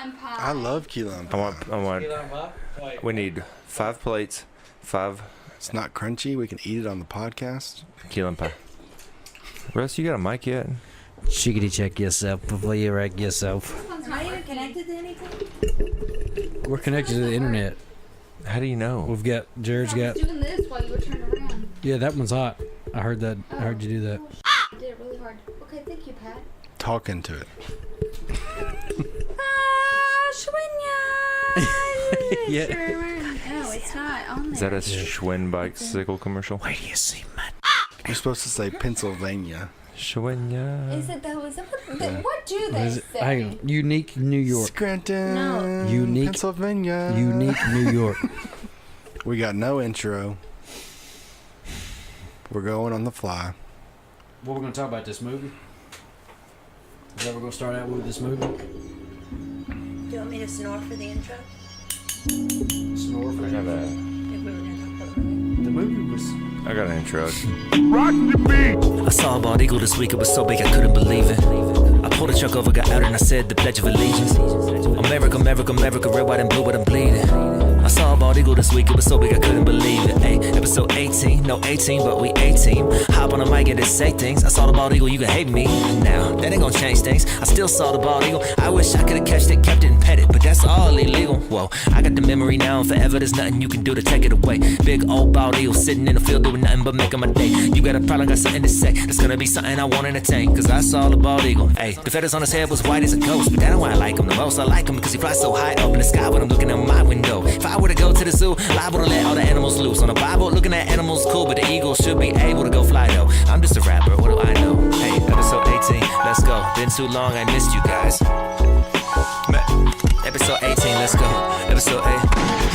lime pie. I love key lime pie. I want. We need 5 plates. 5 It's not crunchy. We can eat it on the podcast. key lime pie. Russ, you got a mic yet? Chickity check yourself before you wreck yourself. Not even connected to anything? We're connected to the internet. How do you know? We've got Jared's I got. was doing this while you were turning around. Yeah, that one's hot. I heard that. I heard you do that. Oh, I did it really hard. Okay, thank you, Pat. Talk into it. Shwinya! Yeah. No, it's not on there. Is that a Schwinn bicycle commercial? Where do you see my? You're supposed to say Pennsylvania. Schwinn. Is it though? Is it what do they say? Unique New York. Scranton. No. Unique. Pennsylvania. Unique New York. We got no intro. We're going on the fly. What we're gonna talk about this movie? Is that what we're gonna start out with this movie? Do you want me to snore for the intro? Snore for I got If we were going to talk about the movie. The movie was. I got an intro. I saw a bald eagle this week, it was so big I couldn't believe it. I pulled a truck over, got out and I said the Pledge of Allegiance. America, America, America, red, white, and blue, but I'm bleeding. I saw a bald eagle this week, it was so big I couldn't believe it. Ay, episode 18, no 18, but we 18. Hop on the mic and just say things. I saw the bald eagle, you can hate me. Now, that ain't gonna change things. I still saw the bald eagle. I wish I could've catched it, kept it and pet it, but that's all illegal. Whoa, I got the memory now and forever, there's nothing you can do to take it away. Big old bald eagle sitting in the field doing nothing but making my day. You got a problem, got something to say. There's gonna be something I won't entertain, cause I saw the bald eagle. Ay, the feathers on his head was white as a ghost, but that ain't why I like him the most. I like him because he flies so high up in the sky when I'm looking out my window. If I were to go to the zoo, liable to let all the animals loose. On the Bible, looking at animals cool, but the eagle should be able to go fly though. I'm just a rapper, what do I know? Hey, episode 18, let's go. Been too long, I missed you guys. Episode 18, let's go. Episode 8.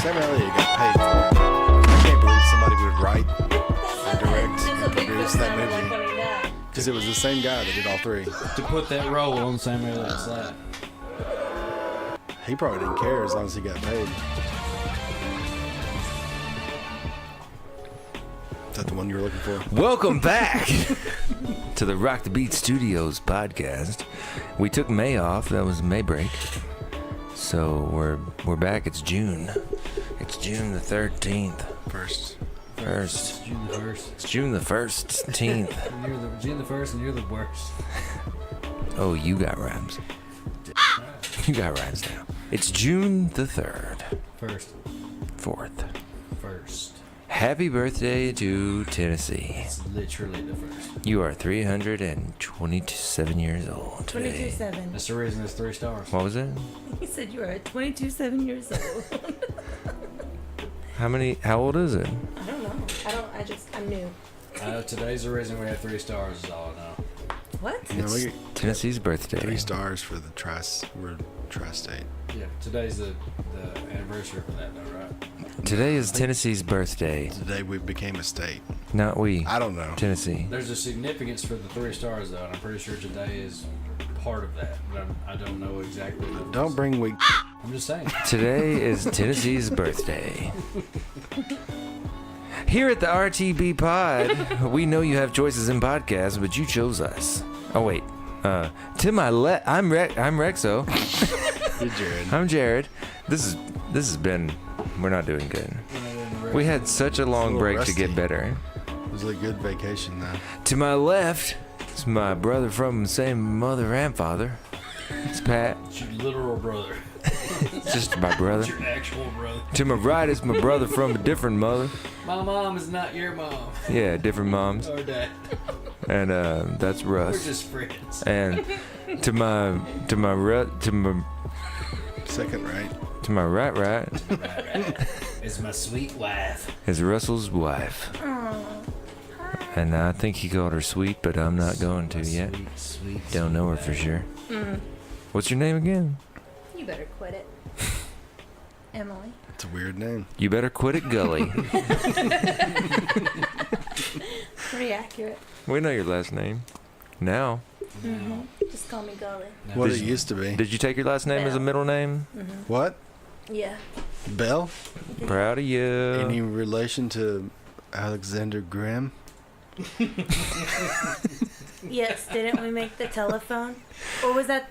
Sam Elliott got paid for it. I can't believe somebody would write and direct and produce that movie. Because it was the same guy that did all 3. To put that role on Samuel Elliot's lap. He probably didn't care as long as he got paid. Is that the one you were looking for? Welcome back to the Rock the Beat Studios podcast. We took May off. That was May break. So we're back. It's June. It's June the 13th. First. It's June the 1st. It's June the 1st. June the 1st, and you're the worst. Oh, you got rhymes. You got rhymes now. It's June the 3rd. First. 4th. First. Happy birthday to Tennessee. It's literally the first. You are 327 years old today. 22-7. That's the reason it's 3 stars. What was it? He said you are 22-7 years old. How old is it? I don't know. I'm new. Today's the reason we have 3 stars is all I know. What? You know, we get Tennessee's birthday. 3 stars for the we're tri-state. Yeah, today's the anniversary for that though, right? Today is Tennessee's birthday. Today we became a state. Not we. I don't know. Tennessee. There's a significance for the 3 stars though, and I'm pretty sure today is part of that, but I don't know exactly. Don't bring weak. I'm just saying. Today is Tennessee's birthday. Here at the RTB Pod, we know you have choices in podcasts, but you chose us. Oh wait, to my left, I'm Rexo. You're Jared. I'm Jared. This has been. We're not doing good. We had such a long break to get better. It was a good vacation though. To my left is my brother from the same mother and father. It's Pat. It's your literal brother. It's just my brother. It's your actual brother. To my right is my brother from a different mother. My mom is not your mom. Yeah, different moms. Or dad. And that's Russ. We're just friends. And to my Second right. to my right Is my sweet wife. is Russell's wife. And I think he called her sweet, but I'm not going to yet. Sweet. Don't know her for sure. What's your name again? You better quit it. Emily. It's a weird name. You better quit it, Gully. Pretty accurate. We know your last name. Now. Just call me Gully. What it used to be. Did you take your last name as a middle name? What? Yeah. Bell? Proud of you. Any relation to Alexander Graham? Yes, didn't we make the telephone? Or was that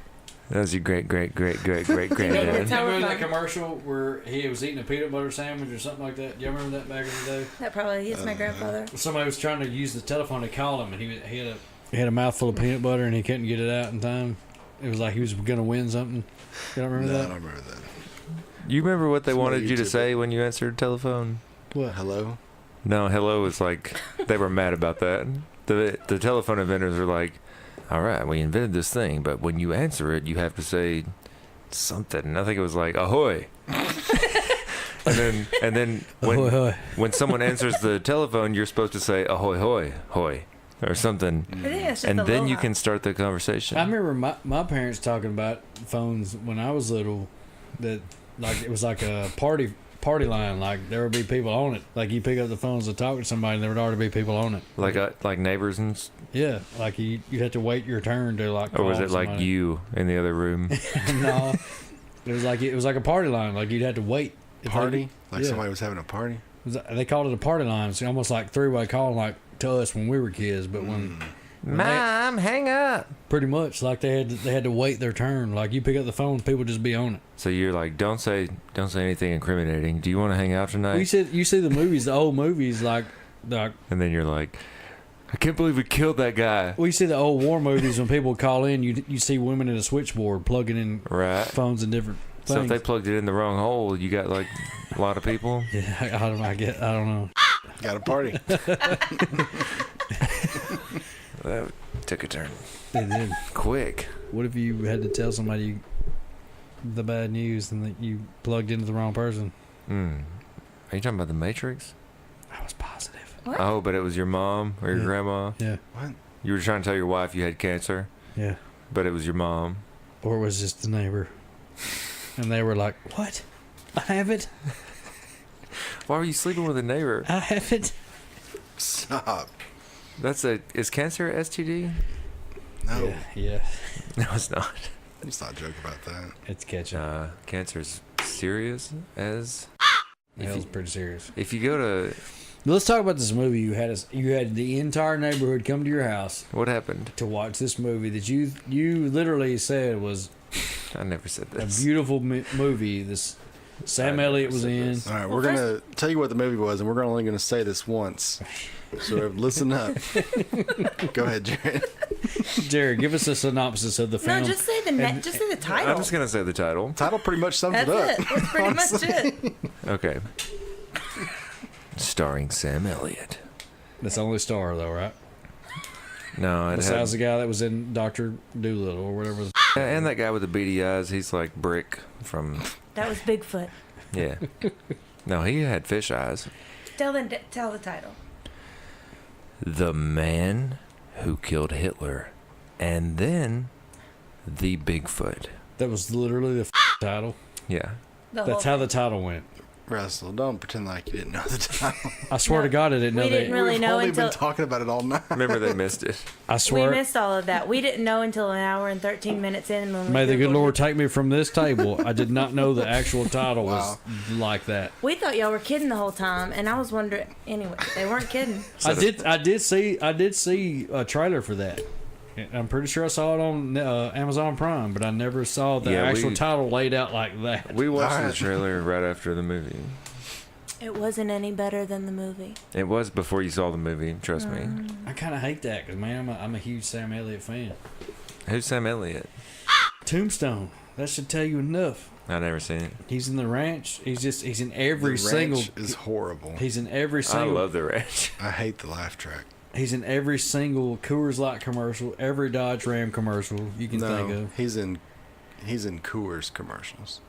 That was your great granddad. Remember that commercial where he was eating a peanut butter sandwich or something like that? Do you remember that back in the day? That probably is my grandfather. Somebody was trying to use the telephone to call him, and he had a mouthful of peanut butter, and he couldn't get it out in time. It was like he was going to win something. You don't remember that? I don't remember that. You remember what they Somebody wanted you to YouTubed say when you answered the telephone? What? Hello? No, hello was like, they were mad about that. The telephone inventors were like, all right, we invented this thing, but when you answer it, you have to say something. I think it was like, ahoy. and then when, Ahoy, hoy. when someone answers the telephone, you're supposed to say, ahoy, hoy, hoy, or something. I think that's just And the then you Aloha. can start the conversation. I remember my parents talking about phones when I was little, that like it was like a party line, like there would be people on it. Like you pick up the phones to talk to somebody, and there would already be people on it. Like neighbors and... Yeah, like you had to wait your turn to like. Or was call it like somebody. you in the other room? No, it was like a party line. Like you'd had to wait. If Party? Like yeah. somebody was having a party? They called it a party line. It's almost like three-way call, like to us when we were kids. But when Mom, hang up. pretty much like they had to wait their turn. Like you pick up the phone, people just be on it. So you're like, don't say anything incriminating. Do you want to hang out tonight? Well, you see the movies, the old movies, like And then you're like, I can't believe we killed that guy. we see the old war movies when people call in. You see women in a switchboard plugging in Right. phones and different things. So if they plugged it in the wrong hole, you got like a lot of people. Yeah, I don't know. Got a party. That took a turn And then, quick. what if you had to tell somebody the bad news and that you plugged into the wrong person? Are you talking about the Matrix? I was positive. What? Oh, but it was your mom or your Yeah. grandma. Yeah, What? You were trying to tell your wife you had cancer, yeah. but it was your mom. Or it was just the neighbor. And they were like, "What? I have it. Why were you sleeping with a neighbor? I have it." Stop. Is cancer a STD? No. Yeah. No, it's not. Let's not joke about that. It's catching. Cancer's serious as. That was pretty serious. If you go to, Let's talk about this movie. You had the entire neighborhood come to your house what happened? to watch this movie that you literally said was I never said a this. beautiful movie. This Sam I Elliott never was said in. this. All right, Well, we're going to tell you what the movie was, and we're only going to say this once. So listen up. Go ahead, Jared. Jared, give us a synopsis of the film. No, just say the title. I'm just gonna say the title. Title pretty much sums That's it up. it. That's pretty much it. Okay. Starring Sam Elliott. That's the only star, though, right? No, it Besides the had, guy that was in Dr. Doolittle or whatever. and that guy with the beady eyes. He's like Brick from. That was Bigfoot. Yeah. No, he had fish eyes. Tell the title. The Man Who Killed Hitler, and then the Bigfoot. That was literally the title. Yeah. That's how the title went. Russell, don't pretend like you didn't know the title. I swear to God, I didn't know We that. didn't really We've know only until been talking about it all night. Remember they missed it. I we swear. missed all of that. We didn't know until an hour and 13 minutes in. When we May the good Googled Lord it. take me from this table. I did not know the actual title was like that. We thought y'all were kidding the whole time, and I was wondering. Anyway, they weren't kidding. I did see a trailer for that. I'm pretty sure I saw it on Amazon Prime, but I never saw the Yeah, actual we- title laid out like that. We watched the Alright. trailer right after the movie. It wasn't any better than the movie. It was before you saw the movie, trust me. I kind of hate that because, man, I'm a huge Sam Elliott fan. Who's Sam Elliott? Tombstone. That should tell you enough. I never seen it. He's in The Ranch. He's in every The single. Ranch is horrible. He's in every I single. love the ranch. I hate the laugh track. He's in every single Coors Light commercial, every Dodge Ram commercial you can think No, of. he's in Coors commercials.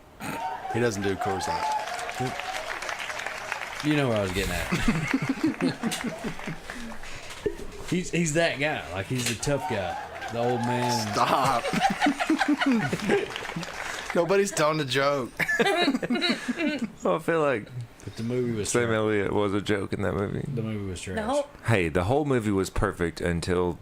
He doesn't do Coors Light. You know where I was getting at. he's that guy. Like, he's the tough guy, the old man. Stop. Nobody's telling a joke. Well, I feel like But the movie was Sam trash. Elliott was a joke in that movie. The movie was trash. The whole Hey, the whole movie was perfect until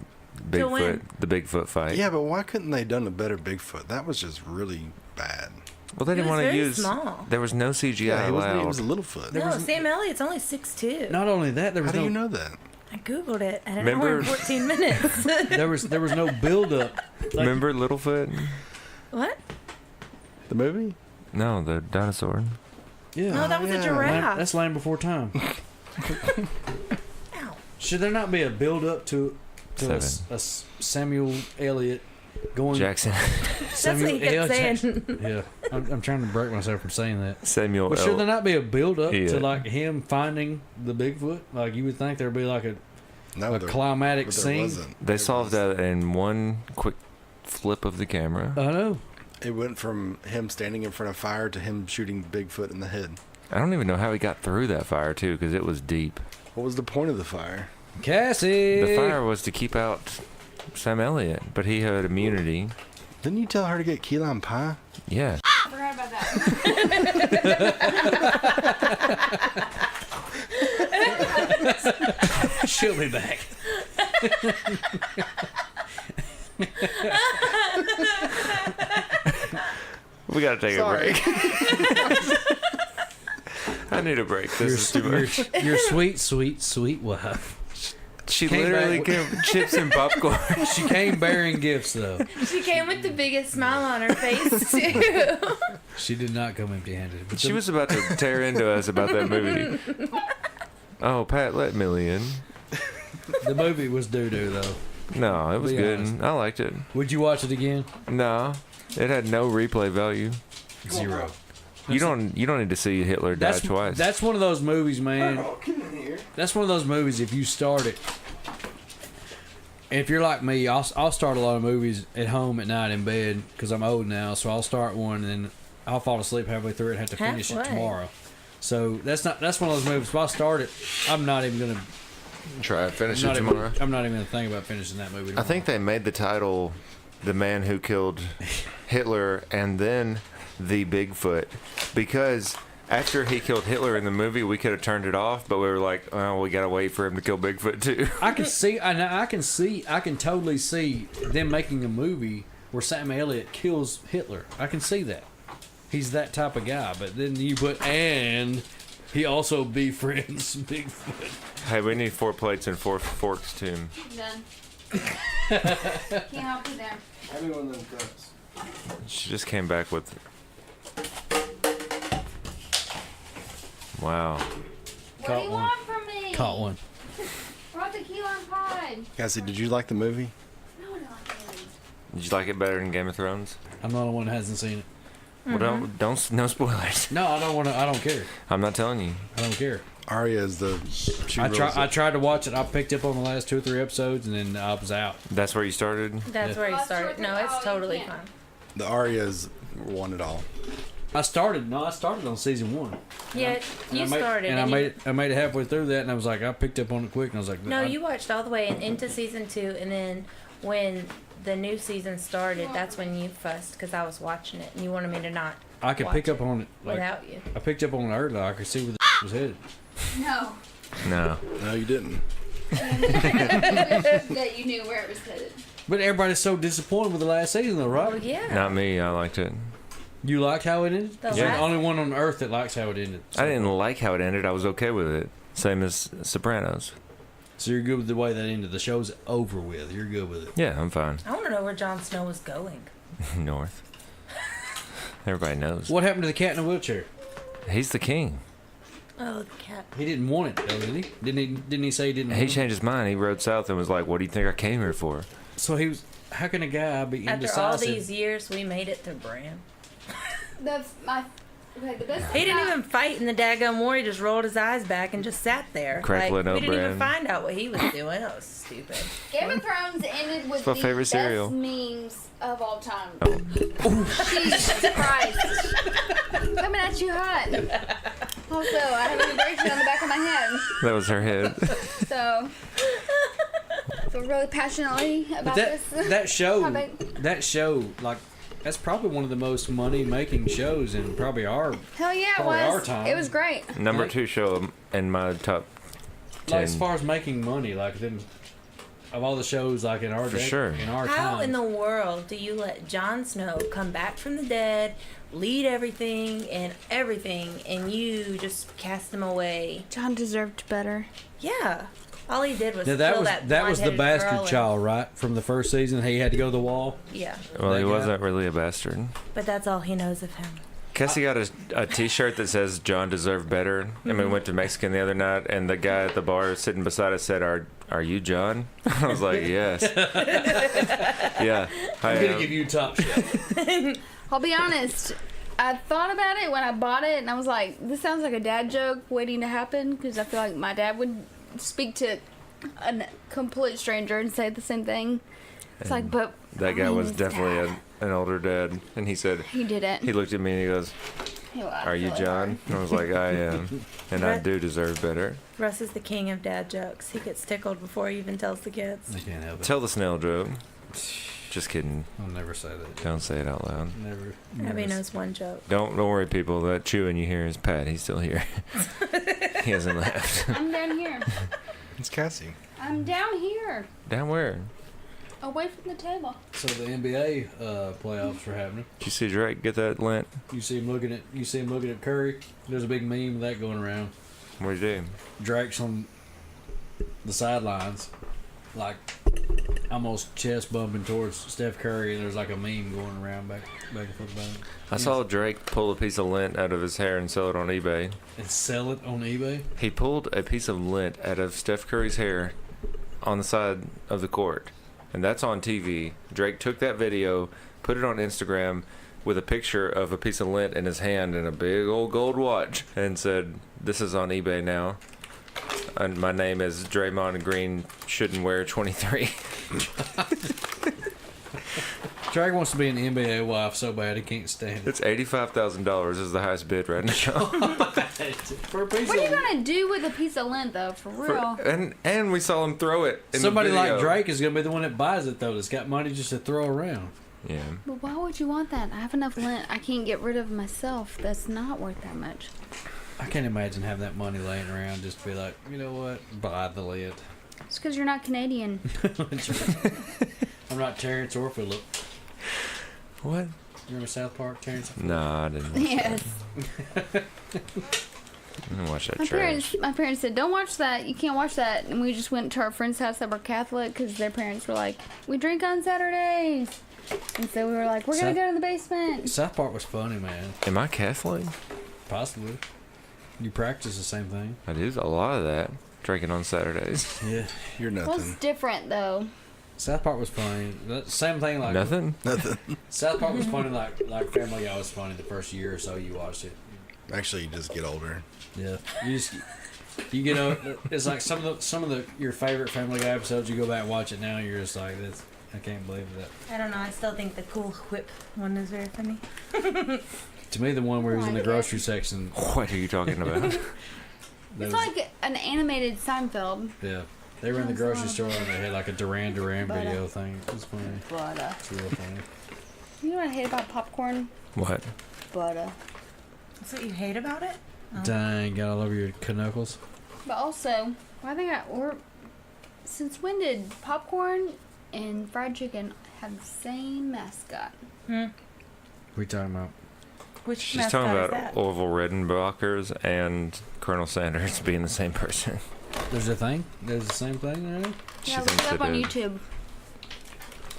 Till when? the Bigfoot fight. Yeah, but why couldn't they done a better Bigfoot? That was just really bad. Well, they He didn't was want to very use. small. There was no CGI Yeah, he allowed. was a Littlefoot. no, Sam Elliott's only 6'2". Not only that, there How was do no you know that? I googled it at an Remember- hour and 14 minutes. there was no build up. Like, Remember Littlefoot? What? The movie? No, the dinosaur. Yeah. No, that was a giraffe. That's Land Before Time. Ow. Should there not be a build-up to a Samuel Elliott going... Jackson. That's what he kept saying. Yeah. I'm trying to break myself from saying that. Samuel But should there not be a build-up Yeah. to, like, him finding the Bigfoot? Like, you would think there'd be, like, a climatic scene. Wasn't. They solved that in one quick flip of the camera. I know. It went from him standing in front of fire to him shooting Bigfoot in the head. I don't even know how he got through that fire, too, because it was deep. What was the point of the fire? Cassie! The fire was to keep out Sam Elliott, but he had immunity. Didn't you tell her to get key lime pie? Yeah. I forgot about that. She'll be back. We gotta take a break. I need a break. This is too much. Your sweet, sweet, sweet wife. She came literally back came chips and popcorn. She came bearing gifts, though. She came with the biggest smile on her face, too. She did not come empty-handed. But She was about to tear into us about that movie. Oh, Pat, let Millie in. The movie was doo-doo, though. No, it was Be good. honest. I liked it. Would you watch it again? No, it had no replay value. 0. You don't need to see Hitler die twice. That's one of those movies, man. That's one of those movies, if you start it, and if you're like me, I'll start a lot of movies at home at night in bed because I'm old now, so I'll start one and then I'll fall asleep halfway through it and have to finish it tomorrow. So that's one of those movies. If I start it, I'm not even gonna try to finish it tomorrow. I'm not even gonna think about finishing that movie tomorrow. I think they made the title "The Man Who Killed Hitler" and then "The Bigfoot" because after he killed Hitler in the movie, we could have turned it off, but we were like, "Oh, we gotta wait for him to kill Bigfoot too." I can totally see them making a movie where Sam Elliott kills Hitler. I can see that. He's that type of guy. But then you put, and he also befriends Bigfoot. Hey, we need 4 plates and 4 forks too. Done. Can't help you there. Have me one of them cups. She just came back with. Wow. What do you want from me? Caught one. Brought the key lime pie. Cassie, did you like the movie? No, not really. Did you like it better than Game of Thrones? I'm the only one that hasn't seen it. Well, don't no spoilers. No, I don't want to. I don't care. I'm not telling you. I don't care. Arya is the. I tried to watch it. I picked up on the last 2 or 3 episodes, and then I was out. That's where you started. That's where he started. No, it's totally fine. The Aryas won it all. I started on season 1. Yeah, you started. And I made it halfway through that, and I was like, I picked up on it quick, and I was like, No, you watched all the way into season 2, and then when the new season started, that's when you fussed because I was watching it, and you wanted me to not. I could pick up on it without you. I picked up on it early. I could see where the was headed. No. No. No, you didn't. That you knew where it was headed. But everybody's so disappointed with the last season, though, right? Oh yeah. Not me. I liked it. You like how it ended? The You're the last- only one on earth that likes how it ended. I didn't like how it ended. I was okay with it. Same as Sopranos. So you're good with the way that ended. The show's over with. You're good with it. Yeah, I'm fine. I want to know where Jon Snow was going. North. Everybody knows. What happened to the cat in the wheelchair? He's the king. Oh, the cat. He didn't want it, though, did he? Didn't he say he didn't He want changed his mind. He rode south and was like, "What do you think I came here for?" it? So he was... How can a guy be indecisive? After all these years, we made it through Bran. The best He thing didn't about- even fight in the daggone war. He just rolled his eyes back and just sat there. Crackling we didn't O'Brien. even find out what he was doing. That was stupid. Game of Thrones ended with my the favorite best cereal. memes of all time. Oh. Jesus Christ. Coming at you hot. Also, I have an abrasion on the back of my head. That was her head. So, I feel really passionately about But this. that topic. show, like, that's probably one of the most money-making shows in probably our... Hell yeah, it probably our was. time. It was great. Number 2 show in my top 10. Like, as far as making money, like, them... Of all the shows, like, in our For day, sure. in our How time... in the world do you let Jon Snow come back from the dead, lead everything, and you just cast him away? John deserved better. Yeah. All he did was Now, steal that was the blonde-headed bastard girl and- child, right? From the first season, he had to go to the wall. Yeah, Well, he That guy. wasn't really a bastard. but that's all he knows of him. Cassie got a T-shirt that says "John deserved better," and we went to Mexican the other night, and the guy at the bar sitting beside us said, "Are you John?" I was like, "Yes." Yeah, I I'm gonna am. give you top shelf. I'll be honest. I thought about it when I bought it, and I was like, "This sounds like a dad joke waiting to happen," because I feel like my dad would speak to a complete stranger and say the same thing. It's like, but That guy I mean, was his definitely dad. an older dad, and he said He didn't. he looked at me and he goes, He laughed "Are you really John?" And I was like, "I am, and I do deserve better." Russ is the king of dad jokes. He gets tickled before he even tells the kids. I can't help it. Tell the snail joke. Just kidding. I'll never say that. Don't say it out loud. Never. Abby knows one joke. Don't worry, people. That chewing you hear is Pat. He's still here. He hasn't left. I'm down here. It's Cassie. I'm down here, Down where? away from the table. So the NBA playoffs were happening. Did you see Drake get that lint? You see him looking at Curry. There's a big meme of that going around. What'd you do? Drake's on the sidelines, like almost chest bumping towards Steph Curry, and there's like a meme going around back and forth about it. I saw Drake pull a piece of lint out of his hair and sell it on eBay. And sell it on eBay. He pulled a piece of lint out of Steph Curry's hair on the side of the court, and that's on TV. Drake took that video, put it on Instagram with a picture of a piece of lint in his hand and a big old gold watch, and said, "This is on eBay now. And my name is Draymond Green. Shouldn't wear 23." Drake wants to be an NBA wife so bad he can't stand it. It's $85,000 is the highest bid right now. For a piece What are you of gonna do with a piece of lint, though? For real? And we saw him throw it. In somebody the video. like Drake is gonna be the one that buys it though. That's got money just to throw around. Yeah. But why would you want that? I have enough lint I can't get rid of myself. That's not worth that much. I can't imagine having that money laying around just to be like, you know what, buy the lid. It's because you're not Canadian. I'm not Terrence or Phillip. What? You remember South Park, Terrence? No, I didn't. Yes. I didn't watch that My trash. parents said, "Don't watch that. You can't watch that." And we just went to our friend's house that were Catholic because their parents were like, "We drink on Saturdays," and so we were like, "We're gonna go to the basement." South Park was funny, man. Am I Catholic? Possibly. You practice the same thing. I do a lot of that. Drinking on Saturdays. Yeah. You're Well, nothing. it's different though. South Park was funny. Same thing like Nothing? Nothing. South Park was funny like Family Guy was funny the first year or so you watched it. Actually, you just get older. Yeah. You get over. It's like some of your favorite Family Guy episodes. You go back and watch it now, and you're just like, "This, I can't believe that." I don't know. I still think the Cool Whip one is very funny. To me, the one where he was in the Like it. grocery section. What are you talking about? that It's was- like an animated Seinfeld. yeah. They were in the grocery store and they had like a Duran Duran video thing. It was funny. Butter. It's real funny. You know what I hate about popcorn? What? Butter. That's what you hate about it? Dang, got all over your knuckles. But also, since when did popcorn and fried chicken have the same mascot? What are you talking about? Which She's mascot talking is about that? Orville Redenbacher's and Colonel Sanders being the same person. There's a thing? There's the same thing already? She Yeah, look thinks it up it on is. YouTube.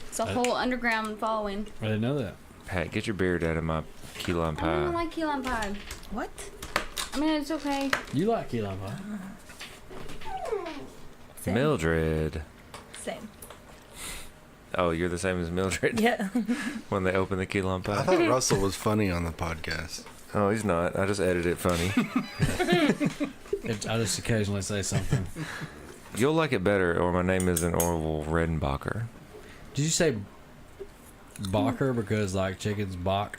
It's a whole underground following. I didn't know that. Pat, get your beard out of my key lime I don't pie. like key lime pie. What? I mean, it's okay. You like key lime pie? Same. Mildred. Same. Oh, you're the same as Mildred Yeah. when they open the key lime I pie. thought Russell was funny on the podcast. Oh, he's not. I just edited it funny. I just occasionally say something. You'll like it better, or my name isn't Orville Redenbacher. Did you say Bacher because like chicken's Bach?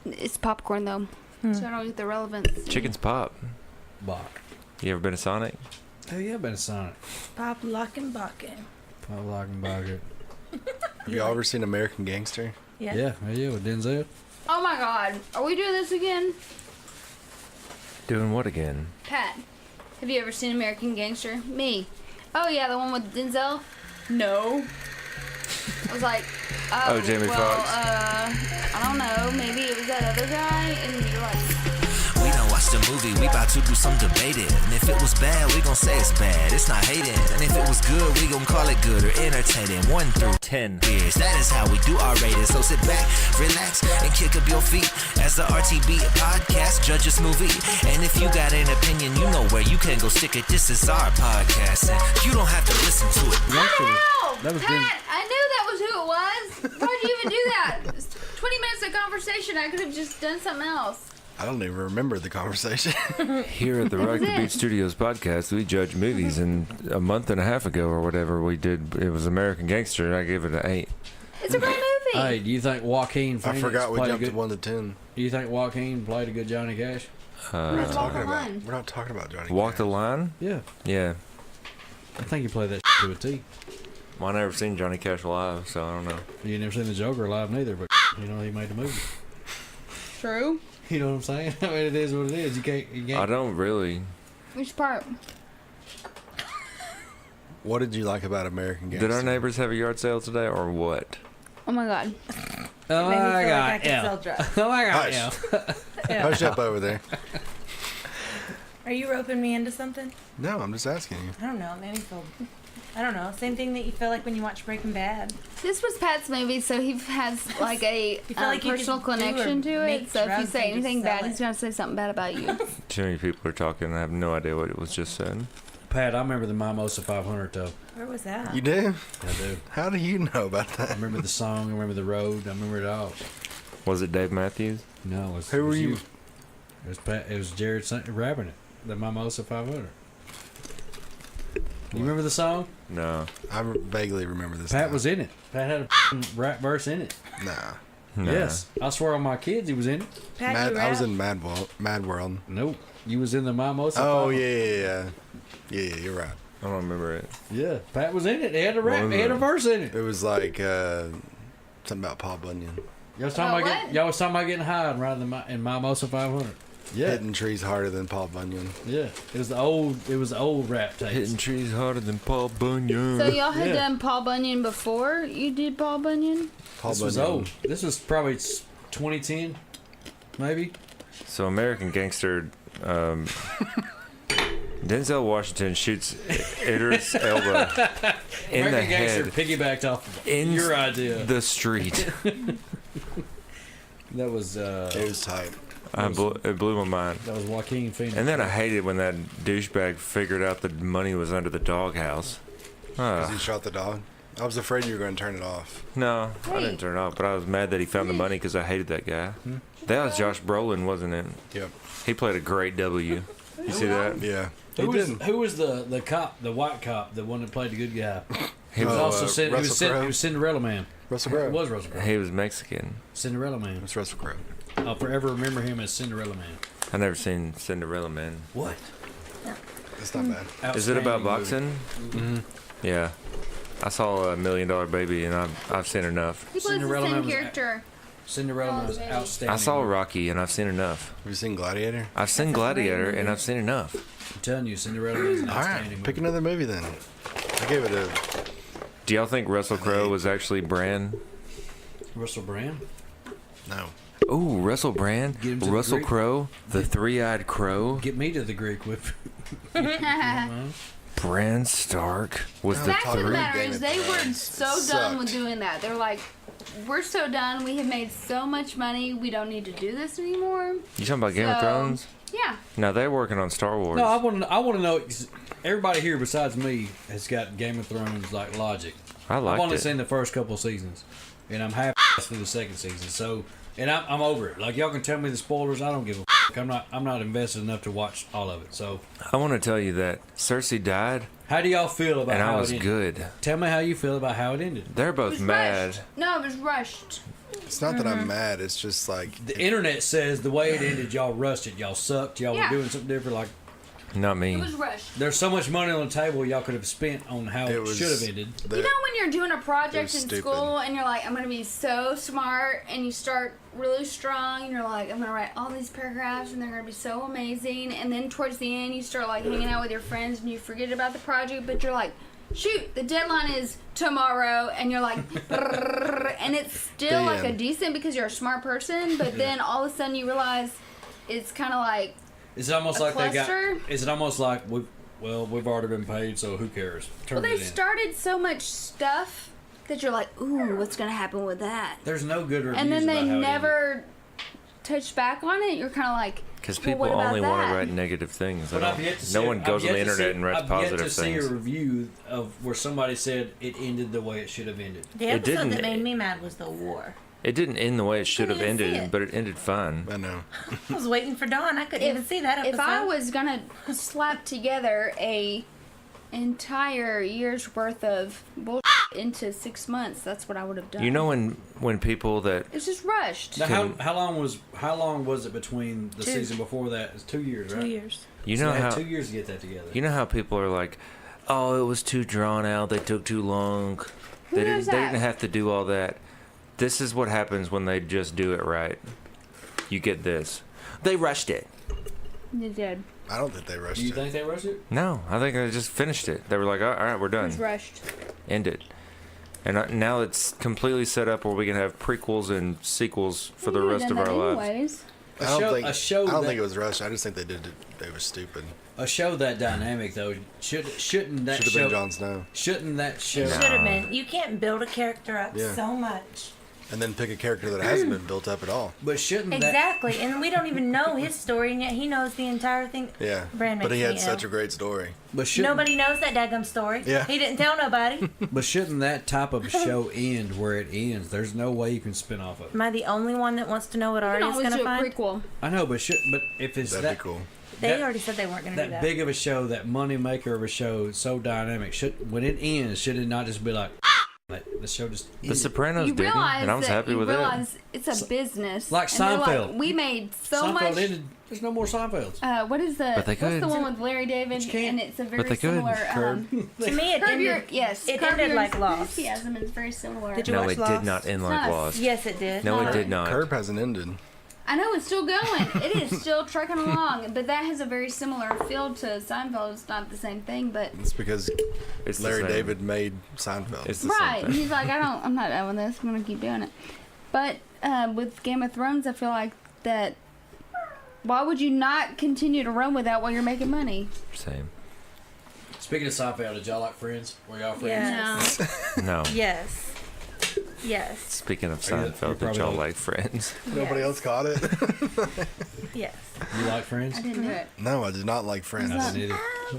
It's popcorn though, so I don't get the relevance. Chicken's pop. Bach. You ever been to Sonic? Oh yeah, I've been a Sonic. Pop, lock, and bucket. Pop, lock, and Bacher. Have y'all ever seen American Gangster? Yeah. Yeah, with Denzel. Oh my God, are we doing this again? Doing what again? Pat, have you ever seen American Gangster? Me. Oh yeah, the one with Denzel? No. I was like, Oh, Jamie well, Foxx. I don't know, maybe it was that other guy, and you're like, We done watched the movie, we bout to do some debating. And if it was bad, we gon' say it's bad. It's not hating. And if it was good, we gon' call it good or entertaining. 1 through 10 years. That is how we do our rating. So sit back, relax, and kick up your feet as the RTB podcast judges movie. And if you got an opinion, you know where you can go stick it. This is our podcast, and you don't have to listen to it. Ow! That was Pat, good. I knew that was who it was. Why'd you even do that? It's 20 minutes of conversation. I could have just done something else. I don't even remember the conversation. Here at the Rock the Beat Studios podcast, we judge movies, and a month and a half ago or whatever we did, it was American Gangster, and I gave it an 8. It's a great movie. Hey, do you think Joaquin I Phoenix forgot we played a jumped to good? 1 to 10. Do you think Joaquin played a good Johnny Cash? Let's walk the line. We're not talking about Johnny Walk Cash. the Line? Yeah, Yeah. I think he played that to a T. Well, I never seen Johnny Cash live, so I don't know. You never seen the Joker live neither, but you know he made the movie. True. You know what I'm saying? I mean, it is what it is. You can't. I don't really. Which part? What did you like about American Gangster? Did our neighbors have a yard sale today, or what? Oh my god. Oh Made me my feel like I god! could Yeah. sell drugs. Oh my god! Hush. Yeah. Hush up over there. Are you roping me into something? No, I'm just asking you. I don't know. It made me feel. I don't know. Same thing that you feel like when you watch Breaking Bad. This was Pat's movie, so he has like a feel like you personal could do connection or to it. make So if you drugs say and just anything sell bad, it. he's gonna say something bad about you. Too many people are talking. I have no idea what it was just said. Pat, I remember the Mimosa 500 though. Where was that? You do? I do. How do you know about I that? remember the song. I remember the road. I remember it all. Was it Dave Matthews? No, it was. Who it were was you? It was Pat. It was Jared rapping it. The Mimosa 500. You remember the song? No. I vaguely remember this. Pat now. was in it. Pat had a rap verse in it. Nah. No. Yes, I swear on my kids, he was in it. Pat, you I was rap? in Mad World. Nope, you was in the Mimosa. Oh 500. yeah. Yeah, you're right. I don't remember it. Yeah, Pat was in it. He had a rap. He had a verse in it. It was like something about Paul Bunyan. Y'all was talking About about what? y'all was talking about getting high and riding in Mimosa 500. Yeah, Hitting trees harder than Paul Bunyan. yeah. It was the old rap tapes. Hitting trees harder than Paul Bunyan. So y'all had Yeah. done Paul Bunyan before you did Paul Bunyan? Paul This Bunyan. was old. This was probably 2010, maybe. So American Gangster, Denzel Washington shoots Idris Elba in the American Gangster head piggybacked off in your idea. the street. That was It was tight. It blew my mind. that was Joaquin Phoenix. And then I hated when that douchebag figured out the money was under the doghouse. Because he shot the dog. I was afraid you were going to turn it off. No, I Hey. didn't turn it off, but I was mad that he found the money because I hated that guy. That was Josh Brolin, wasn't it? Yep. He played a great W. You see that? Yeah. who He was didn't. who was the cop, the white cop, the one that played the good guy? He was Oh, also he Russell was, Crowe? he was Cinderella Man. Russell It Crowe. was Russell Crowe. He was Mexican. Cinderella Man. It's Russell Crowe. I'll forever remember him as Cinderella Man. I never seen Cinderella Man. What? It's not bad. Is it about Outstanding movie. boxing? Yeah. I saw a $1 Million Baby, and I've seen enough. He plays the Cinderella Man same was- character. Cinderella Man was baby. outstanding. I saw Rocky, and I've seen enough. Have you seen Gladiator? I've seen That's a great Gladiator, movie. and I've seen enough. I'm telling you, Cinderella Man is an All outstanding right. Pick movie. another movie then. I gave it a. Do y'all think Russell Crowe was actually Bran? Russell Brand. No. Ooh, Russell Brand, Get him to the Russell Greek. Crowe, the three-eyed crow, Get me to the Greek with. Bran Stark was the Fact of the three- matter Damn is, it, they Brad. were so done Sucked. with doing that. They're like, we're so done. We have made so much money. We don't need to do this anymore. You talking about Game of So- Thrones? Yeah. No, they're working on Star Wars. No, I want to know. Everybody here besides me has got Game of Thrones like logic. I I've liked only it. seen the first couple seasons, and I'm half through the second season. So, and I'm over it. Like y'all can tell me the spoilers. I don't give a. I'm not invested enough to watch all of it. So, I want to tell you that Cersei died, how do y'all feel about and how I was it ended? good. Tell me how you feel about how it ended. They're It both was mad. rushed. No, it was rushed. It's not that I'm mad. It's just like. The internet says the way it ended, y'all rushed it. Y'all sucked. Y'all Yeah. were doing something different. Like Not me. It was rushed. there's so much money on the table y'all could have spent on how it was- should have ended. the- You know when you're doing a project was in stupid. school and you're like, I'm gonna be so smart, and you start really strong and you're like, I'm gonna write all these paragraphs and they're gonna be so amazing, and then towards the end you start like hanging out with your friends and you forget about the project, but you're like, shoot, the deadline is tomorrow, and you're like, "Brrr," and it's still The like a end. decent because you're a smart person, but then all of a sudden you realize it's kind of like Is it almost A like cluster? Is it almost like we've already been paid, so who cares? Turn Well, it they in. started so much stuff that you're like, ooh, what's gonna happen with that? There's no good reviews. And then they about how it never touch back on it. You're kind of like, Because well, people what about only want that? to write negative things. They But I've don't- yet to no see- one goes I've on the yet to internet see- and writes I've positive yet to see things. a review of where somebody said it ended the way it should have ended. The It episode didn't- that made me mad was the war. It didn't end the way it should have Couldn't even see ended, it. but it ended fine. I know. I was waiting for Dawn. I couldn't even see that episode. if I was gonna slap together a entire year's worth of bullshit into 6 months, that's what I would have done. You know when people that it's just rushed. Now, Can- how long was it between the season before that? It's 2 years, right? 2 years. you So know they had how 2 years to get that together. you know how people are like, oh, it was too drawn out. They took too long. Who They knows didn't that? have to do all that. This is what happens when they just do it right. You get this. They rushed it. You did. I don't think they rushed Do you it. think they rushed it? No, I think they just finished it. They were like, all right, we're It done. was rushed. End it. And now it's completely set up where we can have prequels and sequels for the You rest of would've our done that lives. anyways. I don't think. a show I don't that- think it was rushed. I just think they did. They were stupid. A show that dynamic though shouldn't that Should have show been Jon Snow, shouldn't that show It should have been. You can't build a character up Yeah. so much. and then pick a character that hasn't been built up at all. but shouldn't that Exactly. And we don't even know his story, and yet he knows the entire thing. Yeah, Brand but he makes had me such ill. a great story. but shouldn't Nobody knows that daggum story. Yeah. He didn't tell nobody. but shouldn't that type of show end where it ends? There's no way you can spin off of it. Am I the only one that wants to know what You can Arya's always going do to a find? prequel. I know, but if it's That'd that be cool. They that- already said they weren't going to do that that. big of a show, that money maker of a show, so dynamic, when it ends, should it not just be like the show just The ended? Sopranos You didn't, realize and I was that happy you with it. realize it's a business. Like and they're Seinfeld. we made so Seinfeld much. ended. There's no more Seinfelds. What is the? But they What's could. the one with Larry David? But you can't. And it's a But very they could. similar. Curb. To me, it Curb ended. Your, yes, it Curb ended Your like Lost. Enthusiasm is very similar. Did you No, watch it Lost? did not end like Yes. Lost. Yes, it did. No, No. it did not. Curb hasn't ended. I know it's still going. It is still trucking along, but that has a very similar feel to Seinfeld. It's not the same thing, but It's because It's the Larry same. David made Seinfeld. It's the right. same thing. He's like, I'm not done with this. I'm gonna keep doing it. But with Game of Thrones, I feel like that. Why would you not continue to run with that while you're making money? Same. Speaking of Seinfeld, did y'all like Friends? Were y'all Friends? Yes. No. Yes. Yes. Speaking of you Seinfeld, did probably y'all don't- like Friends? Nobody Yes. else caught it. Yes. You like Friends? I didn't do it. No, I did not like Friends. I didn't either.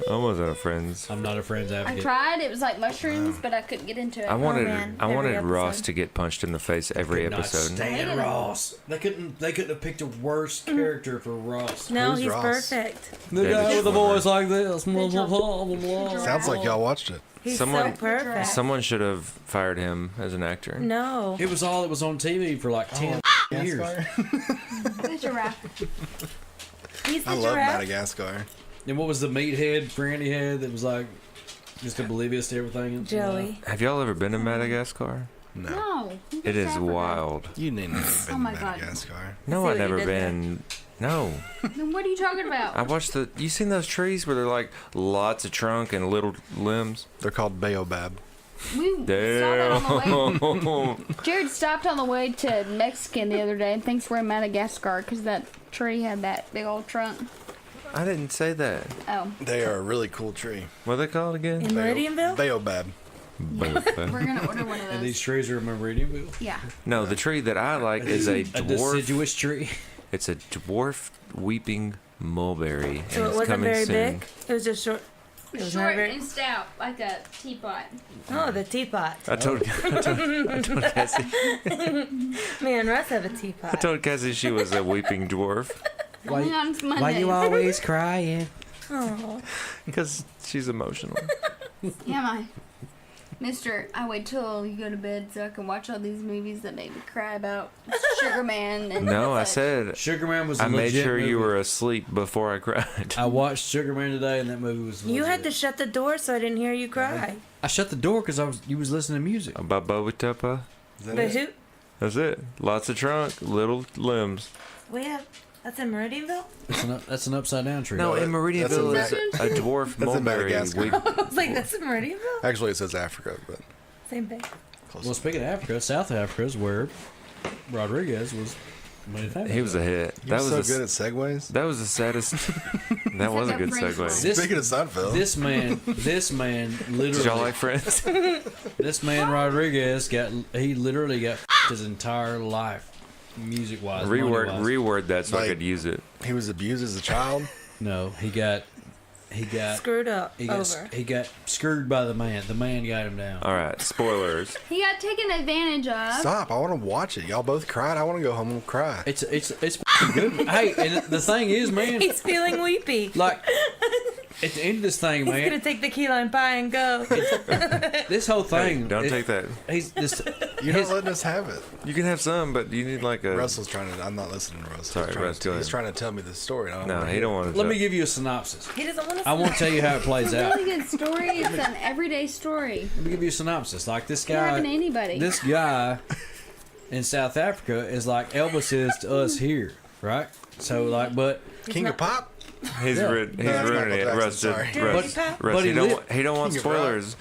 I wasn't a Friends. I'm not a Friends I advocate. tried. It was like mushrooms, but I couldn't get into it. I wanted man, I every wanted Ross episode. to get punched in the face every Could not episode. stand Hated him. Ross. They couldn't have picked a worse character for Ross. No, Who's he's Ross? perfect. The David guy with a Schwimmer. voice like this. Blah, blah, blah, blah, blah. Sounds like y'all watched it. He's Someone- so perfect. Someone should have fired him as an actor. No. It was all that was on TV for like 10 years. The giraffe. He's the I love giraffe. Madagascar. And what was the meathead friend he had that was like just oblivious to everything? Joey. Have y'all ever been to Madagascar? No. No. It is Africa. wild. You need to have been Oh my to God. Madagascar. No, See I've what you never did there? been. No, Then what are you talking about? I watched the. You seen those trees where they're like lots of trunk and little limbs? They're called baobab. We saw that on the way. Damn. Jared stopped on the way to Mexican the other day and thinks we're in Madagascar because that tree had that big old trunk. I didn't say that. Oh, They are a really cool tree. What are they called again? In Meridianville? Baobab. we're gonna order one of And these those. trees are in Meridianville? Yeah. No, the tree that I like is a A dwarf. deciduous tree. It's a dwarf weeping mulberry, and So it it's wasn't coming very soon. big. It was just short. It was not Short very. and stout, like a teapot. Oh, the teapot. I told Cassie. Me and Russ have a I teapot. told Cassie she was a weeping dwarf Only on Mondays. always crying? Oh. because she's emotional. Yeah, my Mister, I wait till you go to bed so I can watch all these movies that make me cry about Sugar Man and No, I such. said Sugar Man was a I made legit sure you movie. were asleep before I cried. I watched Sugar Man today, and that movie was. You had to legit. shut the door so I didn't hear you cry. I shut the door because you was listening to music. About Bobituppa. But who? That's it. Lots of trunk, little limbs. We have. That's in Meridianville? That's an upside down tree. No, in Meridianville that's is in a dwarf That's in mulberry. Madagascar. I was like, that's in Meridianville? Actually, it says Africa, but Same thing. close. Well, speaking of Africa, South Africa is where Rodriguez was He was a hit. You're so good at segues. That was the saddest. That was a good segue. Speaking of Seinfeld, This man literally. Did y'all like Friends? This man Rodriguez literally got his entire life, music wise. Reword that so I Like- could use it. he was abused as a child. No, he got Screwed up. he Over. got screwed by the man. The man got him down. All right, spoilers. He got taken advantage of. Stop! I want to watch it. Y'all both cried. I want to go home and cry. It's good. Hey, and the thing is, man, He's feeling weepy. like at the end of this thing, He's gonna man, take the key lime pie and go. this whole thing. Hey, don't take that. He's this. You're not letting us have it. You can have some, but you need like a. Russell's trying to. I'm not listening to Russell. Sorry, he's trying Russ, to, go ahead. he's trying to tell me the story. And I No, wanna he hear don't it. want to. Let me give you a synopsis. He doesn't want to. I won't tell you how it plays It's a out. really good story. It's an everyday story. Let me give you a synopsis. Like this Can happen to guy, anybody. this guy in South Africa is like Elvis is to us here, right? So like, but King of Pop. He's Yeah. ruining that's it. Michael Jackson, Russ, sorry. Russ, But- Russ, but he he don't want King of Rock. spoilers.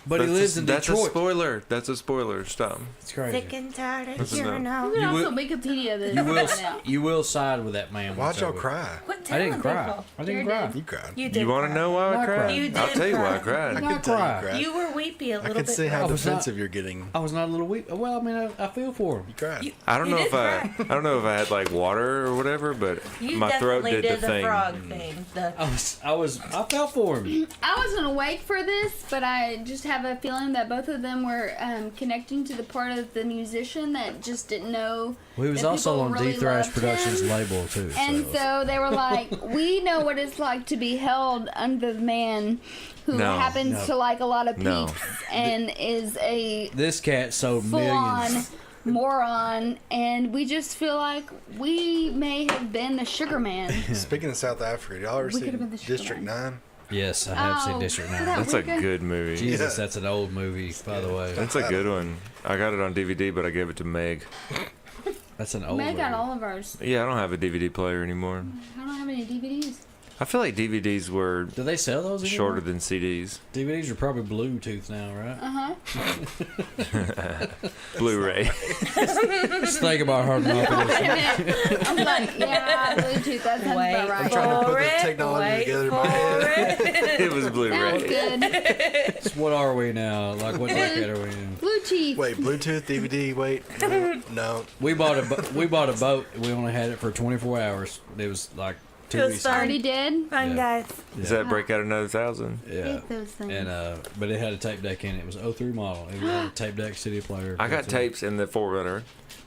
he lives in That's a Detroit. spoiler. That's a spoiler. Stop. It's crazy. Sick and tired of Listen hearing up. out. You can You also will- Wikipedia this. You will, right now. you will side with that man. Why'd once y'all over. cry? Quit I telling didn't cry. people. I didn't Jared cry. did. You cried. You did. You want to cry. know why I Why cried? cry? You did I'll tell you why I cry. I cried. could tell cry. you cried. You were weepy a I little could bit. see how I was not- defensive you're getting. I was not a little weak. Well, I mean, I feel for him. You cried. I don't You know did if I cry. don't know if I had like water or whatever, but You my throat definitely did the thing. frog thing. I felt for him. I wasn't awake for this, but I just have a feeling that both of them were connecting to the part of the musician that just didn't know. Well, he was that also people on really D Thrash loved Productions him. label too. And so they were like, we know what it's like to be held under the man who No. happens to like a lot of No. peeps and is a This cat sold full-on millions. moron, and we just feel like we may have been the sugar man. Speaking of South Africa, y'all ever We could've seen been the sugar District man. 9? Yes, I have seen Oh, District that 9. That's a weekend? good movie. Jesus, Yeah. that's an old movie, by the way. That's a good one. I got it on DVD, but I gave it to Meg. That's an old Meg movie. got all of ours. Yeah, I don't have a DVD player anymore. I don't have any DVDs. I feel like DVDs were Do they sell those anymore? shorter than CDs. DVDs are probably Bluetooth now, right? Blu-ray. Just think about hard enough. I'm like, yeah, Bluetooth. That sounds Wait about right. trying to put for the it. technology Wait together in my for head. it. It was Sounds Blu-ray. good. What are we now? Like, what decade are we in? Blue teeth. Wait, Bluetooth DVD? Wait, no. We bought a boat. We only had it for 24 hours. It was like 2 It was weeks. fun. Already did. Fun, Yeah. guys. Does that break out another 1,000? Yeah. Hate those things. And but it had a tape deck in it. It was 03 model. It had a tape deck CD player. I got tapes in the 4Runner.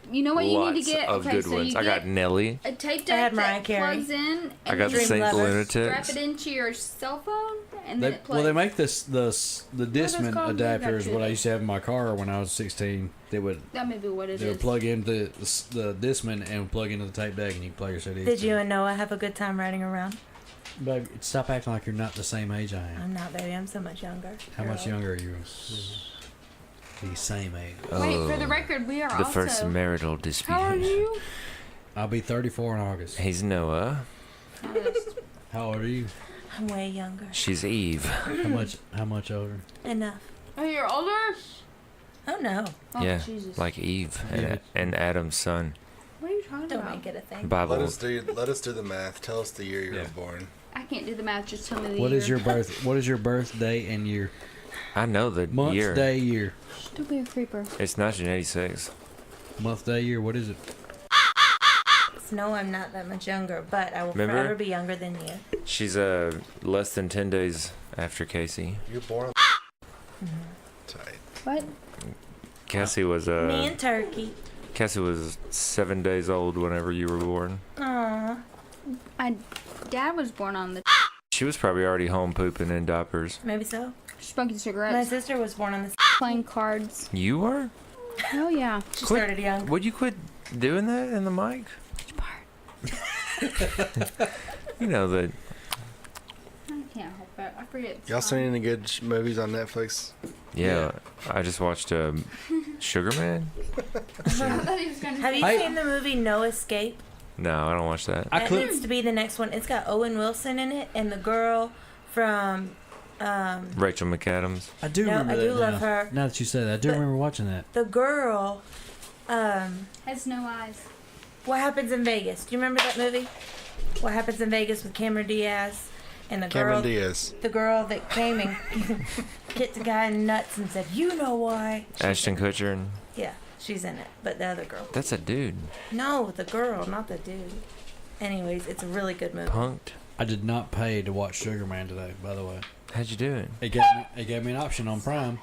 You know what you Lots need to get? of Okay, good so ones. you I got get Nelly. a tape I deck had Mariah that Carey. plugs in, I and got the then Dream Saint Lovers. strap Lunatics. it into your cell phone, and then it plays. Well, they make this the Discman called? adapter is what I Adapter. used to have in my car when I was 16. They would That may be what it they would is. plug into the Discman and plug into the tape deck and you can play your CDs. Did you and Noah have a good time riding around? Baby, stop acting like you're not the same age I am. I'm not, baby. I'm so much younger. How much Girl. younger are you? The same age. Wait, for the record, we are The also. first marital dispute. How old are you? I'll be 34 in August. He's Noah. How old are you? I'm way younger. She's Eve. How much older? Enough. Oh, you're older. Oh no. Oh, Yeah, Jesus. like Eve Yeah. and Adam's son. What are you talking Don't about? make it a thing. Bible. Let us do the math. Tell us the year you were Yeah. born. I can't do the math. Just tell me the What year. is your birth? What is your birthday and year? I know the Month, year. day, year. Don't be a creeper. It's 1986. Month, day, year. What is it? No, I'm not that much younger, but I will Remember? forever be younger than you. She's less than 10 days after Casey. You were born. Tight. What? Cassie was Me and Turkey. Cassie was 7 days old whenever you were born. Aw. My dad was born on the She was probably already home pooping in diapers. Maybe so. smoking My cigarettes, sister was born on the. playing cards. You were? Hell yeah. She Quit. started young. Would you quit doing that in the mic? Which part? You know that. I can't help it. I forget. Y'all seen any good movies on Netflix? Yeah, I just watched Sugar Man. Have you Hey. seen the movie No Escape? No, I don't watch that. I That clipped. needs to be the next one. It's got Owen Wilson in it and the girl from. Rachel McAdams. I do No, remember I that do now. love her. Now that you say that, I do But- remember watching that. The girl. Has no eyes. What Happens in Vegas. Do you remember that movie? What Happens in Vegas with Cameron Diaz and the Cameron girl. Diaz. The girl that came and hit the guy in the nuts and said, "You know why?" Ashton Kutcher. And Yeah, she's in it, but the other girl. that's a dude. No, the girl, not the dude. Anyways, it's a really good movie. Punked. I did not pay to watch Sugar Man today, by the way. How'd you do it? It gave me an option on Prime.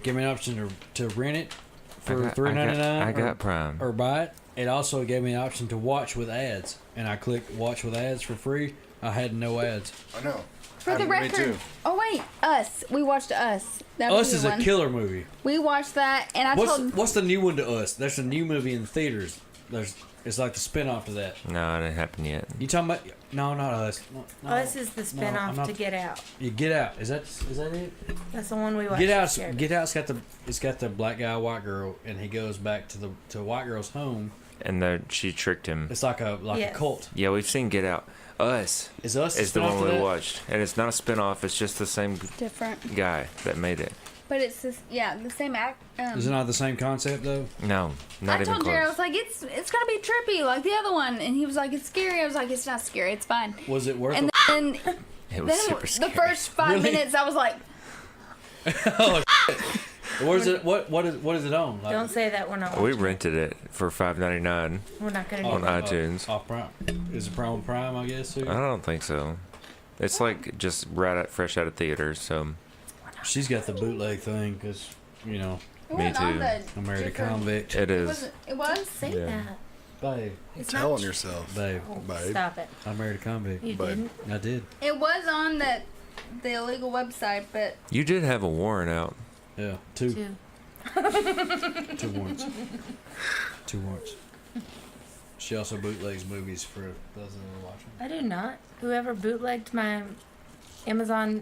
Gave me an option to rent it for $3.99. I got Prime. Or buy it. It also gave me an option to watch with ads, and I clicked watch with ads for free. I had no ads. I know. For the record, oh wait, Us. We watched Us. That was Us the is a one. killer movie. We watched that, and I told. What's the new one to Us? There's a new movie in theaters. It's like the spin-off to that. No, it didn't happen yet. You talking about? No, not Us. No, Us is the spin-off not- to Get Out. You Get Out. Is that it? That's the one we watched. Get Out. together. Get Out's got the black guy, white girl, and he goes back to the white girl's home. And she tricked him. It's like a Yes. cult. Yeah, we've seen Get Out. Us Is Us is the spin-off one to we that? watched, and it's not a spin-off. It's just the same Different, guy that made it. but it's this, the same act. Is it not the same concept though? No, not I even told Jared, I close. was like, it's gonna be trippy like the other one, and he was like, it's scary. I was like, it's not scary. It's fine. Was it worth And it? then, It was then super the scary. first 5 Really? minutes, I was like, What is it? What is it on? Like, Don't say that we're not. We watching. rented it for $5.99 We're not gonna do on that. iTunes. Off Prime. Is it Prime Prime? I guess. Too? I don't think so. It's like just fresh out of theaters. So She's got the bootleg thing because it Me wasn't on too. the I married a different- convict. it It is. was. It was. Say Yeah. that. Babe, It's Telling not yourself. babe, Oh, Babe. stop it. I married a convict. You Babe. didn't. I did. It was on the illegal website, but You did have a warrant out. Yeah, two Too. warrants. 2 warrants. She also bootlegs movies for those that are watching. I do not. Whoever bootlegged my Amazon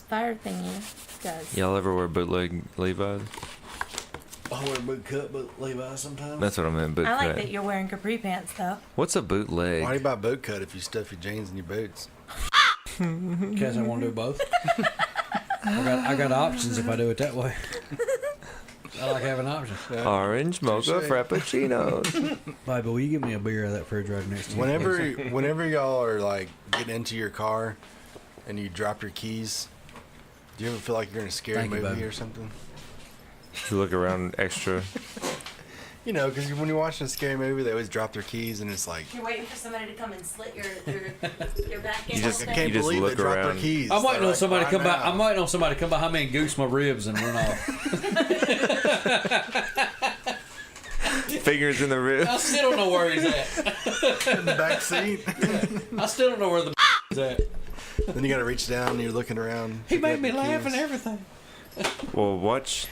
Fire thingy does. Y'all ever wear bootleg Levi's? I wear boot cut, but Levi's sometimes. That's what I meant. Boot I like cut. that you're wearing capri pants though. What's a bootleg? Why do you buy boot cut if you stuff your jeans in your boots? Because I want to do both. I got options if I do it that way. I like having options. Orange mocha Touche. frappuccinos. Baby, will you give me a beer out of that refrigerator next to you? Whenever y'all are like getting into your car and you drop your keys, do you ever feel like you're in a scary Thank you, movie baby. or something? You look around extra. You know, because when you're watching a scary movie, they always drop their keys, and it's like, You're waiting for somebody to come and slit your back. You just- I can't You just believe look they dropped around. their keys. I'm waiting They're on like, somebody to "Why come by. now?" I'm waiting on somebody to come behind me and goose my ribs and run off. Fingers in the ribs. I still don't know where he's at. in the back seat. I still don't know where the is at. Then you got to reach down and you're looking around. He picking made up me the laugh keys. and everything. Well, watch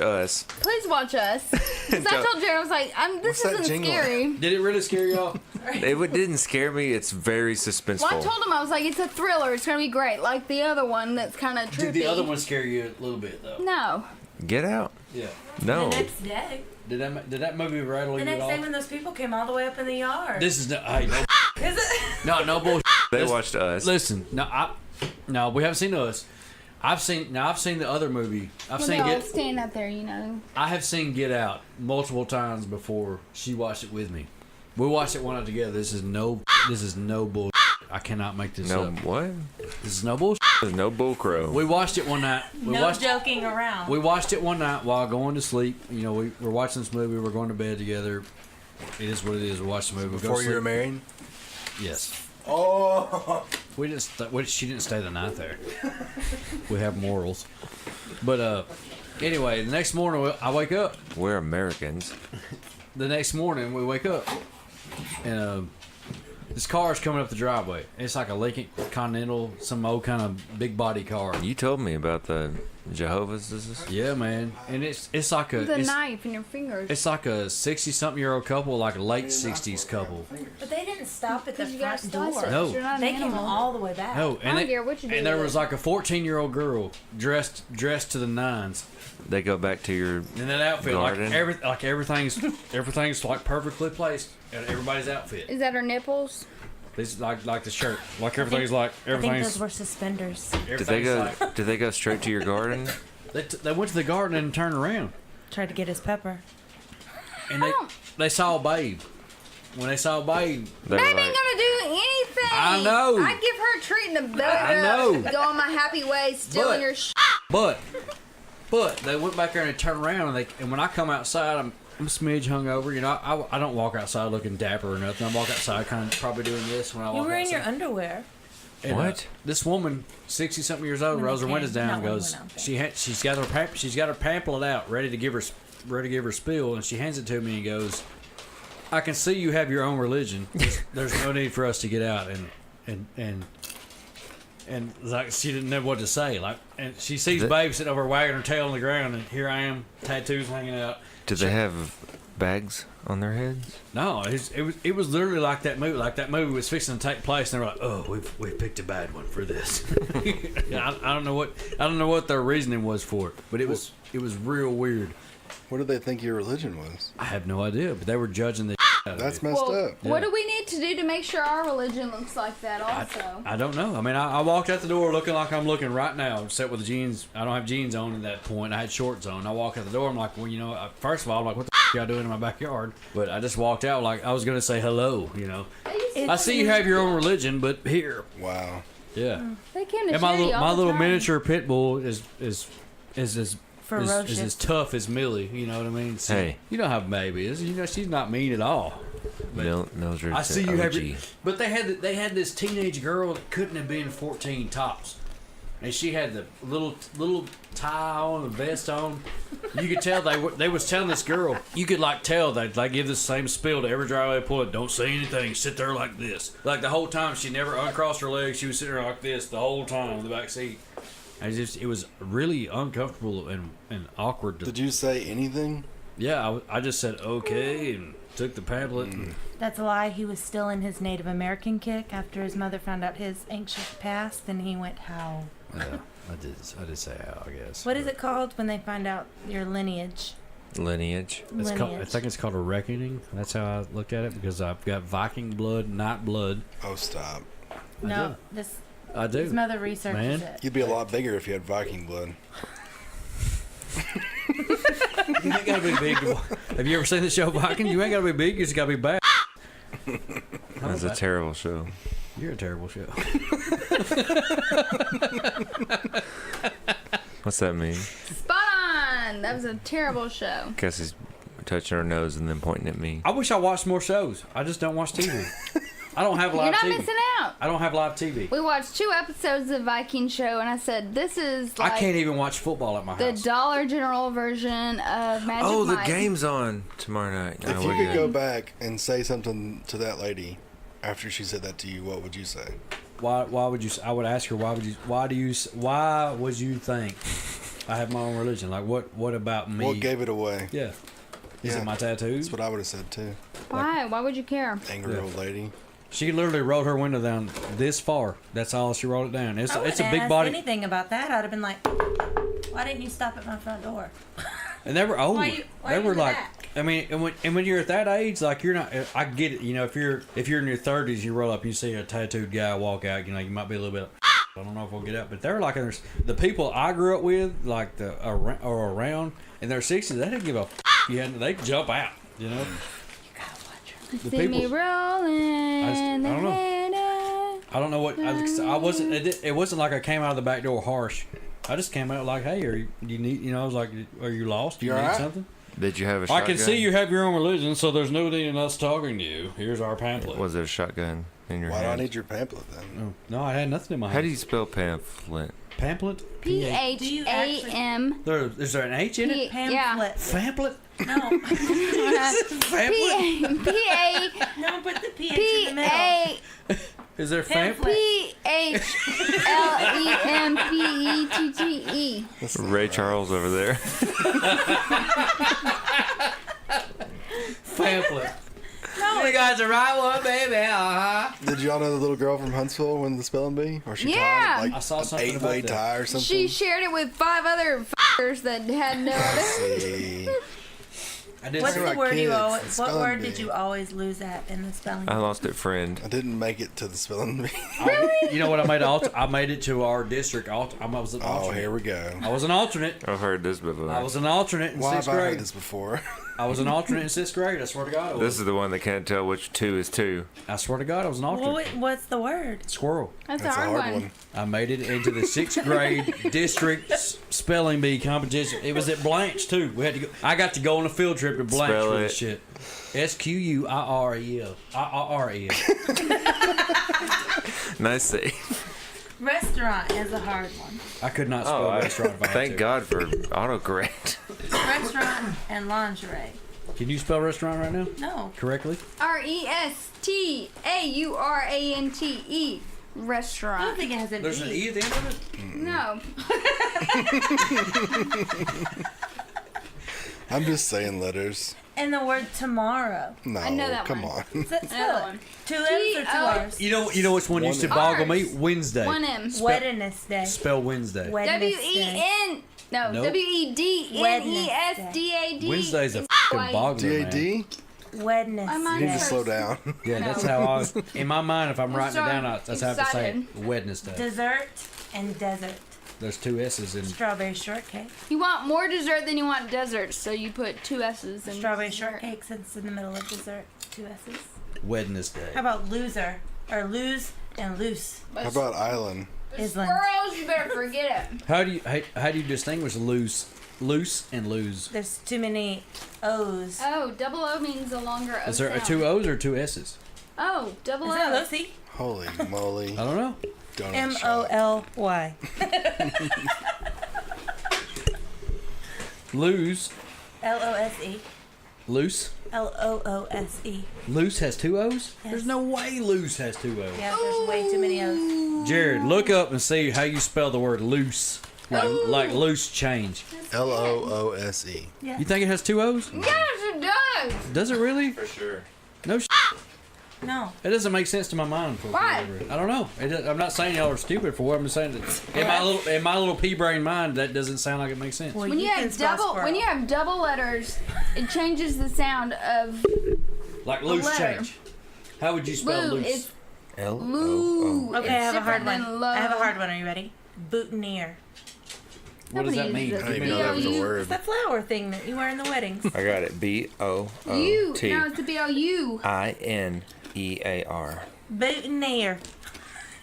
Us. please watch Us. 'Cause I told Jared, I was like, this What's that isn't jingle? scary. Did it really scare y'all? It didn't scare me. It's very Well, I suspenseful. told him I was like, it's a thriller. It's gonna be great, like the other one that's kind of trippy. Did the other one scare you a little bit though? No. Get out. Yeah. No. The next day. Did that movie rattle The you at next day all? when those people came all the way up in the yard. This is no, hey, no, Is it? no bullshit. They Listen- watched Us. Listen, no, we haven't seen Us. I've seen the other movie. I've When seen they all Get. stand out there, you know. I have seen Get Out multiple times before. She watched it with me. We watched it one night together. This is no bullshit. I cannot make this No, up. what? This is no bullshit. There's no bull crow. We watched it one night. No joking around. We watched it one night while going to sleep. You know, we're watching this movie. We're going to bed together. It is what it is. We watch the movie. We go Before to you were sleep. married? Yes. Oh! We didn't. She didn't stay the night there. We have morals. But anyway, the next morning I wake up. We're Americans. The next morning we wake up, and this car is coming up the driveway. It's like a Lincoln Continental, some old kind of big body car. You told me about the Jehovah's. Yeah, man. And it's like a The it's, knife in your fingers. it's like a 60-something-year-old couple, like a late 60s couple. But they didn't stop at the You gotta front slice door. it. No. You're not an They came animal. all the way back. No, I don't care what you do and there with was it. like a 14-year-old girl dressed to the nines. They go back to your. In that outfit, Garden. everything's like perfectly placed in everybody's outfit. Is that her nipples? This like the shirt, like everything's I think everything's. those were suspenders. Did they go? like- Did they go straight to your garden? They went to the garden and turned around, Tried to get his pepper. and they they saw Babe. When they saw Babe, They were Babe ain't like, gonna do anything. I know. I give her a treat and a belly I rub. know. Go on my happy way, stealing your but they went back there and they turned around and when I come outside, I'm a smidge hungover. You know, I don't walk outside looking dapper or nothing. I walk outside kind of probably doing this when I walk You were in outside. your underwear. And, What? This woman, 60-something years old, When rolls her they windows came. down, and Not when goes. we went out there. She's got her pamphlet out, ready to give her spiel, and she hands it to me and goes, "I can see you have your own religion. There's no need for us to get out." And like she didn't know what to say. Like, and she sees Babe sitting over wagging her tail on the ground, and here I am, tattoos hanging out. did they have bags on their heads? No, it was literally like that movie. Like that movie was fixing to take place, and they were like, "Oh, we picked a bad one for this." I don't know what their reasoning was for it, but it was real weird. What did they think your religion was? I have no idea, but they were judging the out of That's it. messed Well, up. what do we need to do to make sure our religion looks like that also? I don't know. I mean, I walked out the door looking like I'm looking right now, except with the jeans. I don't have jeans on at that point. I had shorts on. I walk out the door. I'm like, well, you know, first of all, I'm like, what the y'all doing in my backyard? But I just walked out like I was going to say hello, you know. I see you have your own religion, but here. Wow. Yeah. They came to And charity all my the little time. miniature pit bull is Ferocious. as tough as Millie. You know what I mean? So, Hey. you know how Babe is. You know she's not mean at all. Mildred. I see you have your, OG. but they had this teenage girl that couldn't have been 14 tops, and she had the little tie on, the vest on. You could tell they was telling this girl. You could like tell they'd like give the same spiel to every driver they pulled. Don't say anything. Sit there like this. Like the whole time she never uncrossed her legs. She was sitting there like this the whole time in the back seat. It was really uncomfortable and awkward. Did you say anything? Yeah, I just said okay and took the pamphlet. And, That's a lie. He was still in his Native American kick after his mother found out his anxious past, and he went how? yeah, I did say how, I guess. What is it called when they find out your lineage? Lineage. I think it's called a reckoning. That's how I looked at it because I've got Viking blood, not blood. Oh, stop. No, this I do. his mother researches Man. it. You'd be a lot bigger if you had Viking blood. You ain't gotta be big. Have you ever seen the show Viking? You ain't gotta be big. You just gotta be bad. That's a terrible show. You're a terrible show. What's that mean? Spot on! That was a terrible show. Guess he's touching her nose and then pointing at me. I wish I watched more shows. I just don't watch TV. I don't have You're live not TV. missing out. I don't have live TV. We watched 2 episodes of Viking show, and I said, this is like I can't even watch football at my the house. Dollar General version of Magic Oh, the Mike. game's on tomorrow night. If Oh, you we're could go good. back and say something to that lady after she said that to you, what would you say? Why would you? I would ask her. Why would you think I have my own religion? Like what about me? What gave it away? Yeah. Is Yeah. it my tattoos? That's what I would have said too. Why? Why would you care? Angry Yeah. old lady. She literally rolled her window down this far. That's all she rolled it down. It's I a wouldn't big ask body, anything about that. I'd have been like, why didn't you stop at my front door? and they were old. Why They you were in the like, back? I mean, and when you're at that age, like you're not. I get it. You know, if you're in your 30s, you roll up, and you see a tattooed guy walk out. You know, you might be a little bit. I don't know if we'll get out, but they're like the people I grew up with, like around in their 60s. They didn't give a. They jump out. You know. The See me people. rolling. I don't know. know. I don't know what I wasn't. It wasn't like I came out of the back door harsh. I just came out like, hey, you need? You know, I was like, are you lost? Do you You need alright? something? Did you have a I shotgun? can see you have your own religion, so there's no need in us talking to you. Here's our pamphlet. Was it a shotgun in your Why do I hand? need your pamphlet then? No, I had nothing in my hand. How do you spell pamphlet? Pamphlet? PHAM. Is there an H in it? Yeah. Pamphlet. Pamphlet? No. Pamphlet? No, put the PH in the middle. P-A. Is there Pamphlet. P-H-L-E-M-P-E-T-T-E. Ray Charles over there. Pamphlet. No, you guys are right one, baby. Did y'all know the little girl from Huntsville win the spelling bee? Or she Yeah. tied it, like I saw something an about 8-way that. tie or something? She shared it with 5 other f***ers that had no other. See. I did What's see They're the like word you kids, always? the What spelling word bee. did you always lose at in the spelling? I lost it, friend. I didn't make it to the spelling bee. You know what? I made it to our district. I was an Oh, alternate. here we go. I was an alternate. I've heard this before. I was an alternate in Why 6th have I heard grade. this before? I was an alternate in 6th grade. I swear to God. I was. This is the one that can't tell which 2 is 2. I swear to God, I was an alternate. Well, what's the word? Squirrel. That's, That's a a hard, hard one. one. I made it into the 6th grade district spelling bee competition. It was at Blanche too. We had to go. I got to go on a field trip to Blanche Spell for it. this shit. SQUIREL. IREL. Nice save. Restaurant is a hard one. I could not spell restaurant if I had Thank to. God for autocorrect. Restaurant and lingerie. Can you spell restaurant right now No. correctly? RESTAURANTE. I Restaurant. don't think it has an There's an E at the end of it. No. I'm just saying letters. And the word tomorrow. No, I know that come one. on. Spell Another it. one. 2 M's or 2 T-O- R's? You know which one used to One boggle me? R's. Wednesday. 1 M. Wednesday. Spell Wednesday. W-E-N. No, Nope. W-E-D-N-E-S-D-A-D. Wednesday's a fucking boggler, man. DAD? Wednesday. My mind You need to hurts. slow down. Yeah, that's how I was. In my mind, if I'm I'm writing it down, sorry. that's how I have to say it. Excited. Wednesday. Dessert and desert. There's 2 S's in. Strawberry shortcake. You want more dessert than you want desert, so you put 2 S's in Strawberry dessert. shortcake since it's in the middle of dessert. 2 S's. Wednesday. How about loser? Or lose and loose. How about island? Island. Squirrels, you better forget it. How do you distinguish loose and lose? There's too many O's. Oh, double O means a longer O Is there sound. 2 O's or 2 S's? Oh, double Is O. that Lucy? Holy moly. I don't know. Donut shop. M-O-L-Y. Lose. L-O-S-E. Loose. L-O-O-S-E. Loose has 2 O's? Yes. There's no way loose has 2 O's. Yeah, there's way too many O's. Jared, look up and see how you spell the word loose. Like loose change. Loose. Yeah. You think it has 2 O's? Yes, it does. Does it really? For sure. No No. It doesn't make sense to my mind. For Why? whatever. I don't know. I'm not saying y'all are stupid for what I'm just saying. That in my little pea brain mind, that doesn't sound like it makes sense. Well, When you can have spell double, squirrel. when you have double letters, it changes the sound of Like loose letter. change. How would you spell loo. loose? It's L loo. Okay, I have a hard different one. than low. I have a hard one. Are you ready? Boutonniere. What does that Nobody mean? uses I didn't even it. know that was a B-O-U. word. It's that flower thing that you wear in the weddings. I got it. You. B-O-O-T. No, it's a B-O-U. I-N-E-A-R. Boutonniere.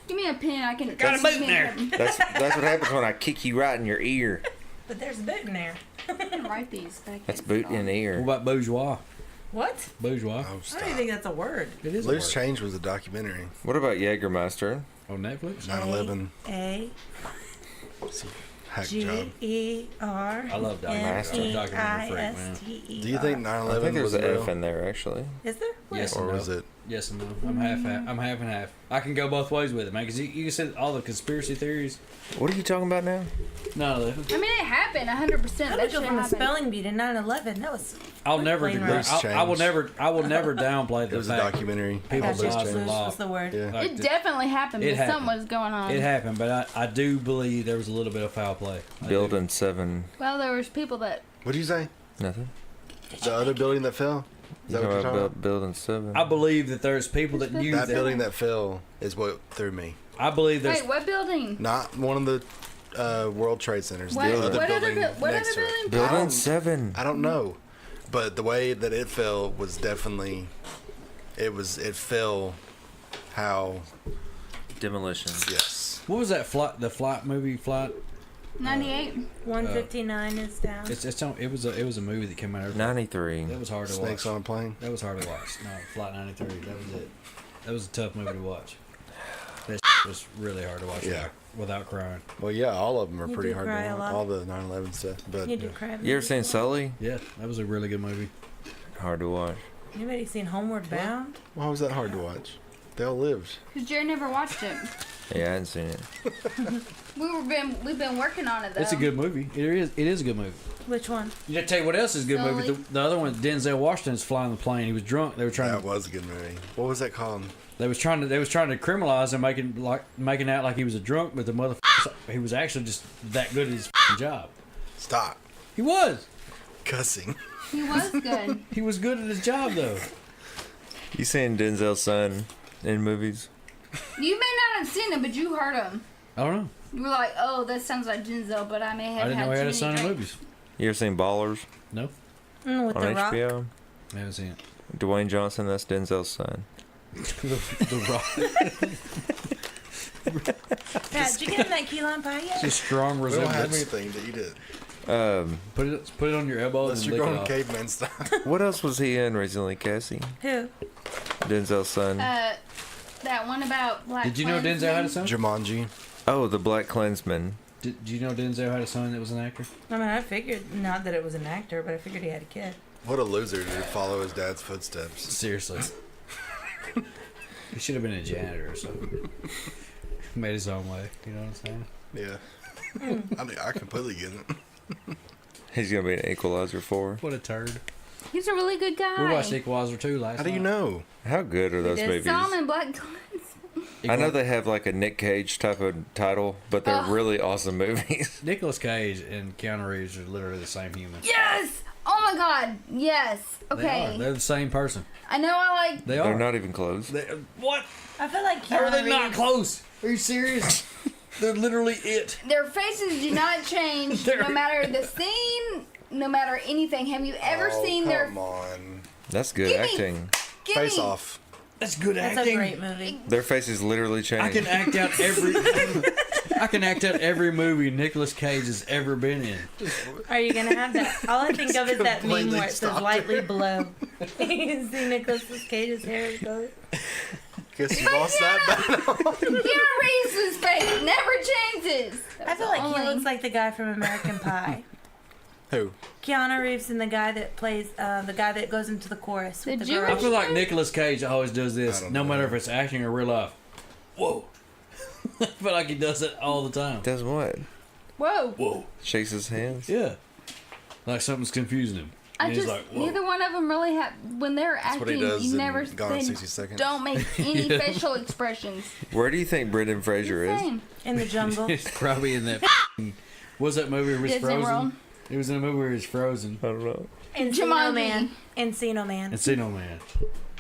Give me a pen. I can. Got a boot in there. That's what happens when I kick you right in your ear. But there's boutonniere. I can write these. But I can't That's spell boot in the What ear. about bourgeois? What? Bourgeois. Oh, I stop. don't even think that's a word. It is a Loose word. Change was a documentary. What about Jägermeister? On Netflix? 9/11. A Hack G job. E R. I love documentary freak, man. Do you think 9/11 I think there's was an real? F in there, actually. Is there? Where? Yes. Or No. was it? Yes and no. I'm half and half. I can go both ways with it, man. Because you can say all the conspiracy theories. What are you talking about now? 9/11. I mean, it happened 100%. How That would you shit go from a happened. spelling bee to 9/11? That was. I'll never. Plain Degrade, right. I will never. I will never downplay It the was a fact. documentary. People Gotcha. lives Loose a Loose lot. was the word. Yeah. Like It definitely happened, It but happened. something was going on. It happened, but I do believe there was a little bit of foul play. I do. Building 7. Well, there was people that. What did you say? Nothing. The other building that fell? Is You that what you're talking about? Building 7. I believe that there's people that knew That that. building that fell is what threw me. I believe there's. Wait, what building? Not one of the World Trade Centers. What, The what other other, building what next other to it. building? Building 7. I don't know, but the way that it fell was definitely. It fell. How? Demolition. Yes. What was that flight? The flight movie flight. 98. 159 is down. It was a movie that came out. 93. That was hard to Snakes watch. on a plane. That was hard to watch. No, Flight 93. That was it. That was a tough movie to watch. That was really hard to watch. Yeah. Without crying. Well, yeah, all of them are You pretty do hard cry to a watch. lot. All the 9/11 stuff, but You do cry. You ever seen Sully? Yeah, that was a really good movie. Hard to watch. Anybody seen Homeward Bound? why was that hard to watch? They all lived. Because Jared never watched it. Yeah, I hadn't seen it. We've been working on it though. It's a good movie. It is a good movie. Which one? You gotta tell you what else is a good movie. Sully. The other one, Denzel Washington's flying the plane. He was drunk. They were trying That to. was a good movie. What was that called? They was trying to criminalize him, making out like he was a drunk, but the motherfucker, he was actually just that good at his job. Stop He was. cussing. He was good. He was good at his job though. You seen Denzel's son in movies? You may not have seen it, but you heard him. I don't know. You were like, "Oh, that sounds like Denzel," but I may have I didn't know he had a too son many in drinks. movies. You ever seen Ballers? No. With on The Rock. HBO. I haven't seen it. Dwayne Johnson, that's Denzel's son. The Rock. Pat, did you get him that key lime pie yet? It's a strong We don't have resemblance. anything to eat it. Put it on your elbow Unless and you're lick going it off. caveman style. What else was he in recently, Cassie? Who? Denzel's son. That one about Black Did you know Denzel had a son? Jumanji. Oh, the Black Klansman. Did you know Denzel had a son that was an actor? I mean, I figured, not that it was an actor, but I figured he had a kid. What a loser to follow his dad's footsteps. Seriously. He should have been a janitor or something. Made his own way. You know what I'm saying? Yeah. I mean, I completely get it. He's gonna be an Equalizer 4. What a turd. He's a really good guy. We watched Equalizer 2 last How do you night. know? How good are those did. movies? Saw him in Black Klansman. I know they have like a Nick Cage type of title, but they're really awesome movies. Nicolas Cage and Keanu Reeves are literally the same human. Yes! Oh my god, yes. They Okay. are. They're the same person. I know I like... They They're are. not even close. What? I feel like How are they Keanu not Reeves. close? Are you serious? They're literally it. Their faces do not change no matter the scene, no matter anything. Have you ever seen their... Come on. That's good Give me- acting. Give Face me- off. That's good That's acting. a great movie. Their faces literally change. I can act out every. I can act out every movie Nicolas Cage has ever been in. Are you gonna have that? All I think of is that meme completely where it says stopped "lightly below." You see Nicolas Cage's hair go. Guess you lost that battle. Keanu Reeves' face never changes. I feel like he looks like the guy from American Pie. Who? Keanu Reeves and the guy that plays the guy that goes into the chorus with The the Jewish- I girl. feel like Nicolas Cage always does this, I don't no know. matter if it's acting or real life. Whoa. I feel like he does it all the time. Does what? Whoa. Whoa. Shakes his hands? Yeah. Like something's confusing him. I And he's just like, whoa. neither one of them really have when they're That's what he acting. does You in never Gone in they 60 Seconds. don't make any facial expressions. Where do you think Brendan Fraser is? Same. In the jungle. He's probably in that. What's that movie where he's Disney frozen? World. He was in a movie where he's frozen. I don't know. Encino Jumanji. Man. Encino Man. Encino Man.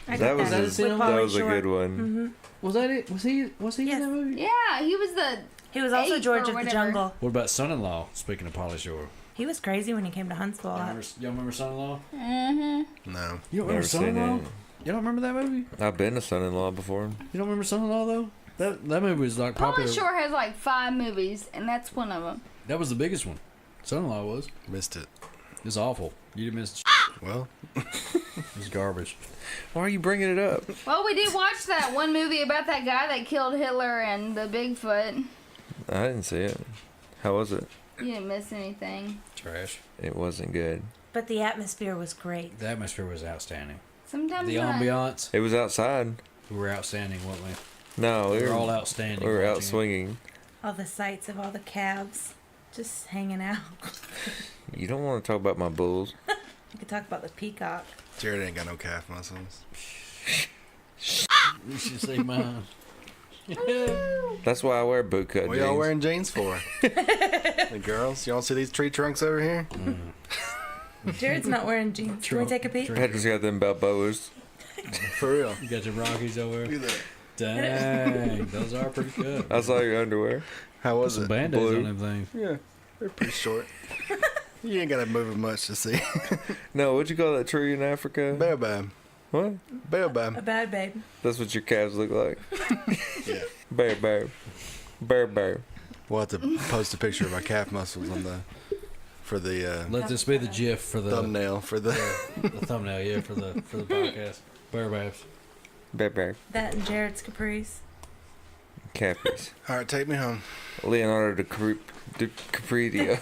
I That got was that. a, With that that Pauly was a Shore. good one. Was that it? Was he Yes. in that movie? Yeah, he was the. He was also Ape George or of the whatever. Jungle. What about Son-in-Law? Speaking of Pauly Shore. He was crazy when he came to Huntsville. Y'all remember Son-in-Law? Mm-hmm. No. You don't Never remember seen Son-in-Law? it. You don't remember that movie? I've been a son-in-law before. You don't remember Son-in-Law though? That movie was like popular. Pauly Shore has like 5 movies, and that's one of them. That was the biggest one. Son-in-Law was. Missed it. It was awful. You didn't miss. Well, It was garbage. Why are you bringing it up? Well, we did watch that one movie about that guy that killed Hitler and the Bigfoot. I didn't see it. How was it? You didn't miss anything. Trash. It wasn't good. But the atmosphere was great. The atmosphere was outstanding. Sometimes The when I- ambiance. It was outside. We were outstanding, weren't we? No, We were all outstanding. We were out watching it. swinging. All the sights of all the calves just hanging out. You don't want to talk about my bulls. You could talk about the peacock. Jared ain't got no calf muscles. You should see mine. That's why I wear bootcut What jeans. y'all wearing jeans for? The girls? Y'all see these tree trunks over here? Jared's not wearing jeans. Can we take a peek? Patrick's got them Balboas. For real. You got your Rockies over Look there. at that. Dang, those are pretty good. I saw your underwear. How was Some it? band-aids Blue. on them things. Yeah, they're pretty short. You ain't gotta move it much to see. No, what'd you call that tree in Africa? Baobab. What? A Baobab. bad babe. That's what your calves look like. Yeah. Bear, bear. Bear, bear. We'll have to post a picture of my calf muscles on for the Let this be the GIF for the thumbnail for the. the thumbnail, yeah, for the podcast. Bear babs. Bear, bear. That and Jared's capris. Capris. All right, take me home. Leonardo DiCaprio. Capricio.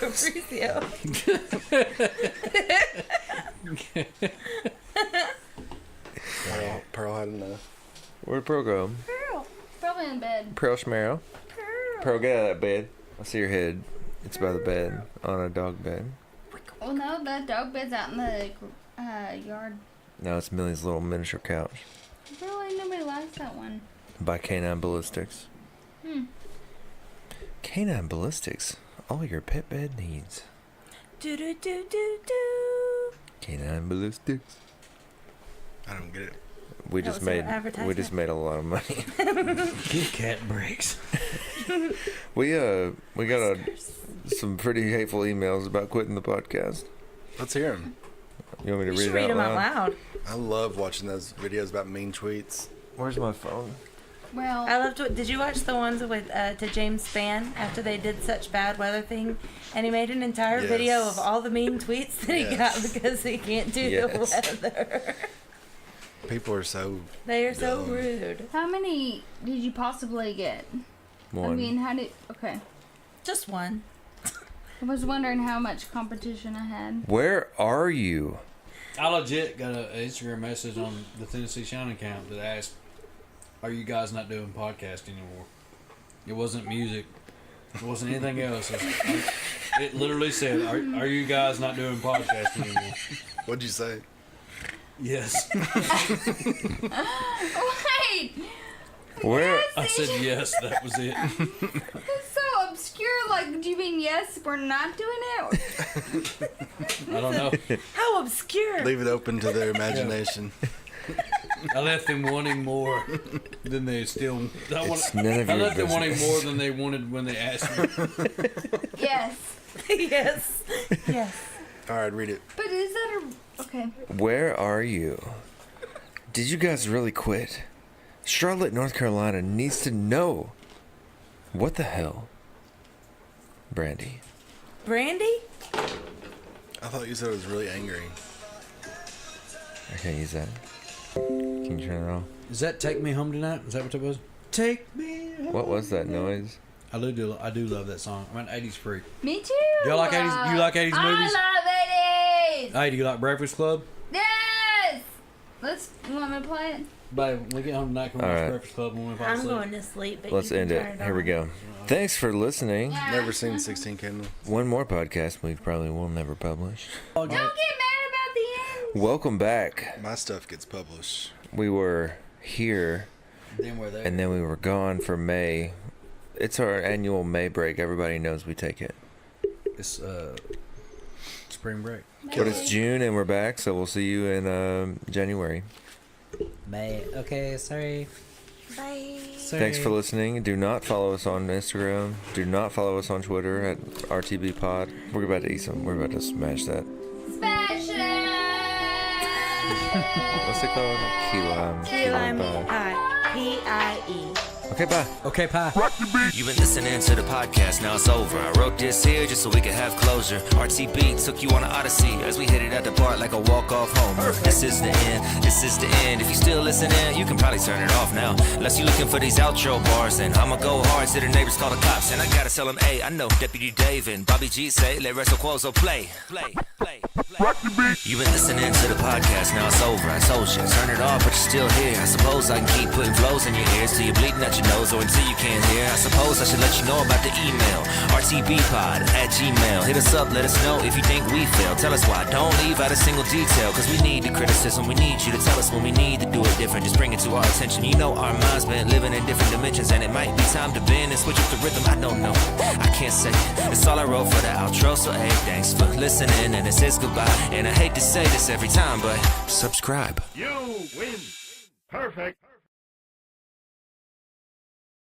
Pearl had enough. Where'd Pearl go? Pearl. Probably in bed. Pearl Schmerl. Pearl. Pearl, get out of that bed. I see your head. It's by the bed. On a dog bed. Well, no, that dog bed's out in the yard. No, it's Millie's little miniature couch. Really, nobody likes that one. By Canine Ballistics. Canine Ballistics. All your pet bed needs. Do do do do do. Canine Ballistics. I don't get it. We That just was our made advertisement. a lot of money. Give cat breaks. We got some pretty hateful emails about quitting the podcast. Let's hear him. You want me to You read should it read out them out loud? loud. I love watching those videos about mean tweets. Where's my phone? Well, I loved what. Did you watch the ones with to James Spann after they did such bad weather thing, and he made an entire video Yes. of all the mean tweets that he got because he can't do Yes. the weather. People are so. They are so Dumb. rude. how many did you possibly get? One. I mean, how did? Okay, Just one. I was wondering how much competition I had. Where are you? I legit got an Instagram message on the Tennessee Shining account that asked, "Are you guys not doing podcast anymore?" It wasn't music. It wasn't anything else. It literally said, "Are you guys not doing podcast anymore?" What'd you say? Yes. Wait, Where? I said yes. That was it. it's so obscure. Like, do you mean yes, we're not doing it? Or- I don't know. How obscure. Leave it open to their imagination. I left them wanting more than they still. It's none of I your left them wanting business. more than they wanted when they asked me. yes, Yes. Yes. All right, read it. but is that a okay? Where are you? Did you guys really quit? Charlotte, North Carolina needs to know. What the hell? Brandy. Brandy? I thought you said it was really angry. I can't use that. Can you turn it off? Is that "Take Me Home Tonight"? Is that what it was? Take me home. What was that noise? I do love that song. I'm an '80s freak. Me too. Y'all like 80s? You like 80s movies? I love 80s. Hey, do you like Breakfast Club? Yes. You want me to play it? Babe, when we get home tonight, can we All watch right. Breakfast Club when we fall I'm asleep? going to sleep, but Let's you can end turn it. it Here we on. go. Thanks for listening. Never seen 16 Candles. One more podcast we probably will never publish. Don't get mad about the end. Welcome back. My stuff gets published. We were here Then we're there. and then we were gone for May. It's our annual May break. Everybody knows we take it. It's spring break. But it's June and we're back, so we'll see you in January. May. Okay, sorry. Bye. Thanks for listening. Do not follow us on Instagram. Do not follow us on Twitter at RTBpod. We're about to eat some. We're about to smash that. Smash it. What's it called? Key lime. Key lime pie. pie. P-I-E. Okay, bye. Okay, pie. You've been listening to the podcast, now it's over. I wrote this here just so we could have closure. RTB took you on an odyssey as we headed out the bar like a walk-off homer. This is the end, this is the end. If you still listening, you can probably turn it off now. Unless you're looking for these outro bars, then I'ma go hard till the neighbors call the cops. And I gotta tell them, hey, I know Deputy Dave and Bobby G say, let Resto Quozo play. You've been listening to the podcast, now it's over. I told you, turn it off, but you're still here. I suppose I can keep putting flows in your ears till you're bleeding out your nose or until you can't hear. I suppose I should let you know about the email, rtbpod@gmail. Hit us up, let us know if you think we failed. Tell us why, don't leave out a single detail, cause we need the criticism, we need you to tell us when we need to do it different. Just bring it to our attention. You know our minds been living in different dimensions, and it might be time to bend and switch up the rhythm. I don't know, I can't say it. It's all I wrote for the outro, so hey, thanks for listening, and this is goodbye. And I hate to say this every time, but subscribe. You win. Perfect.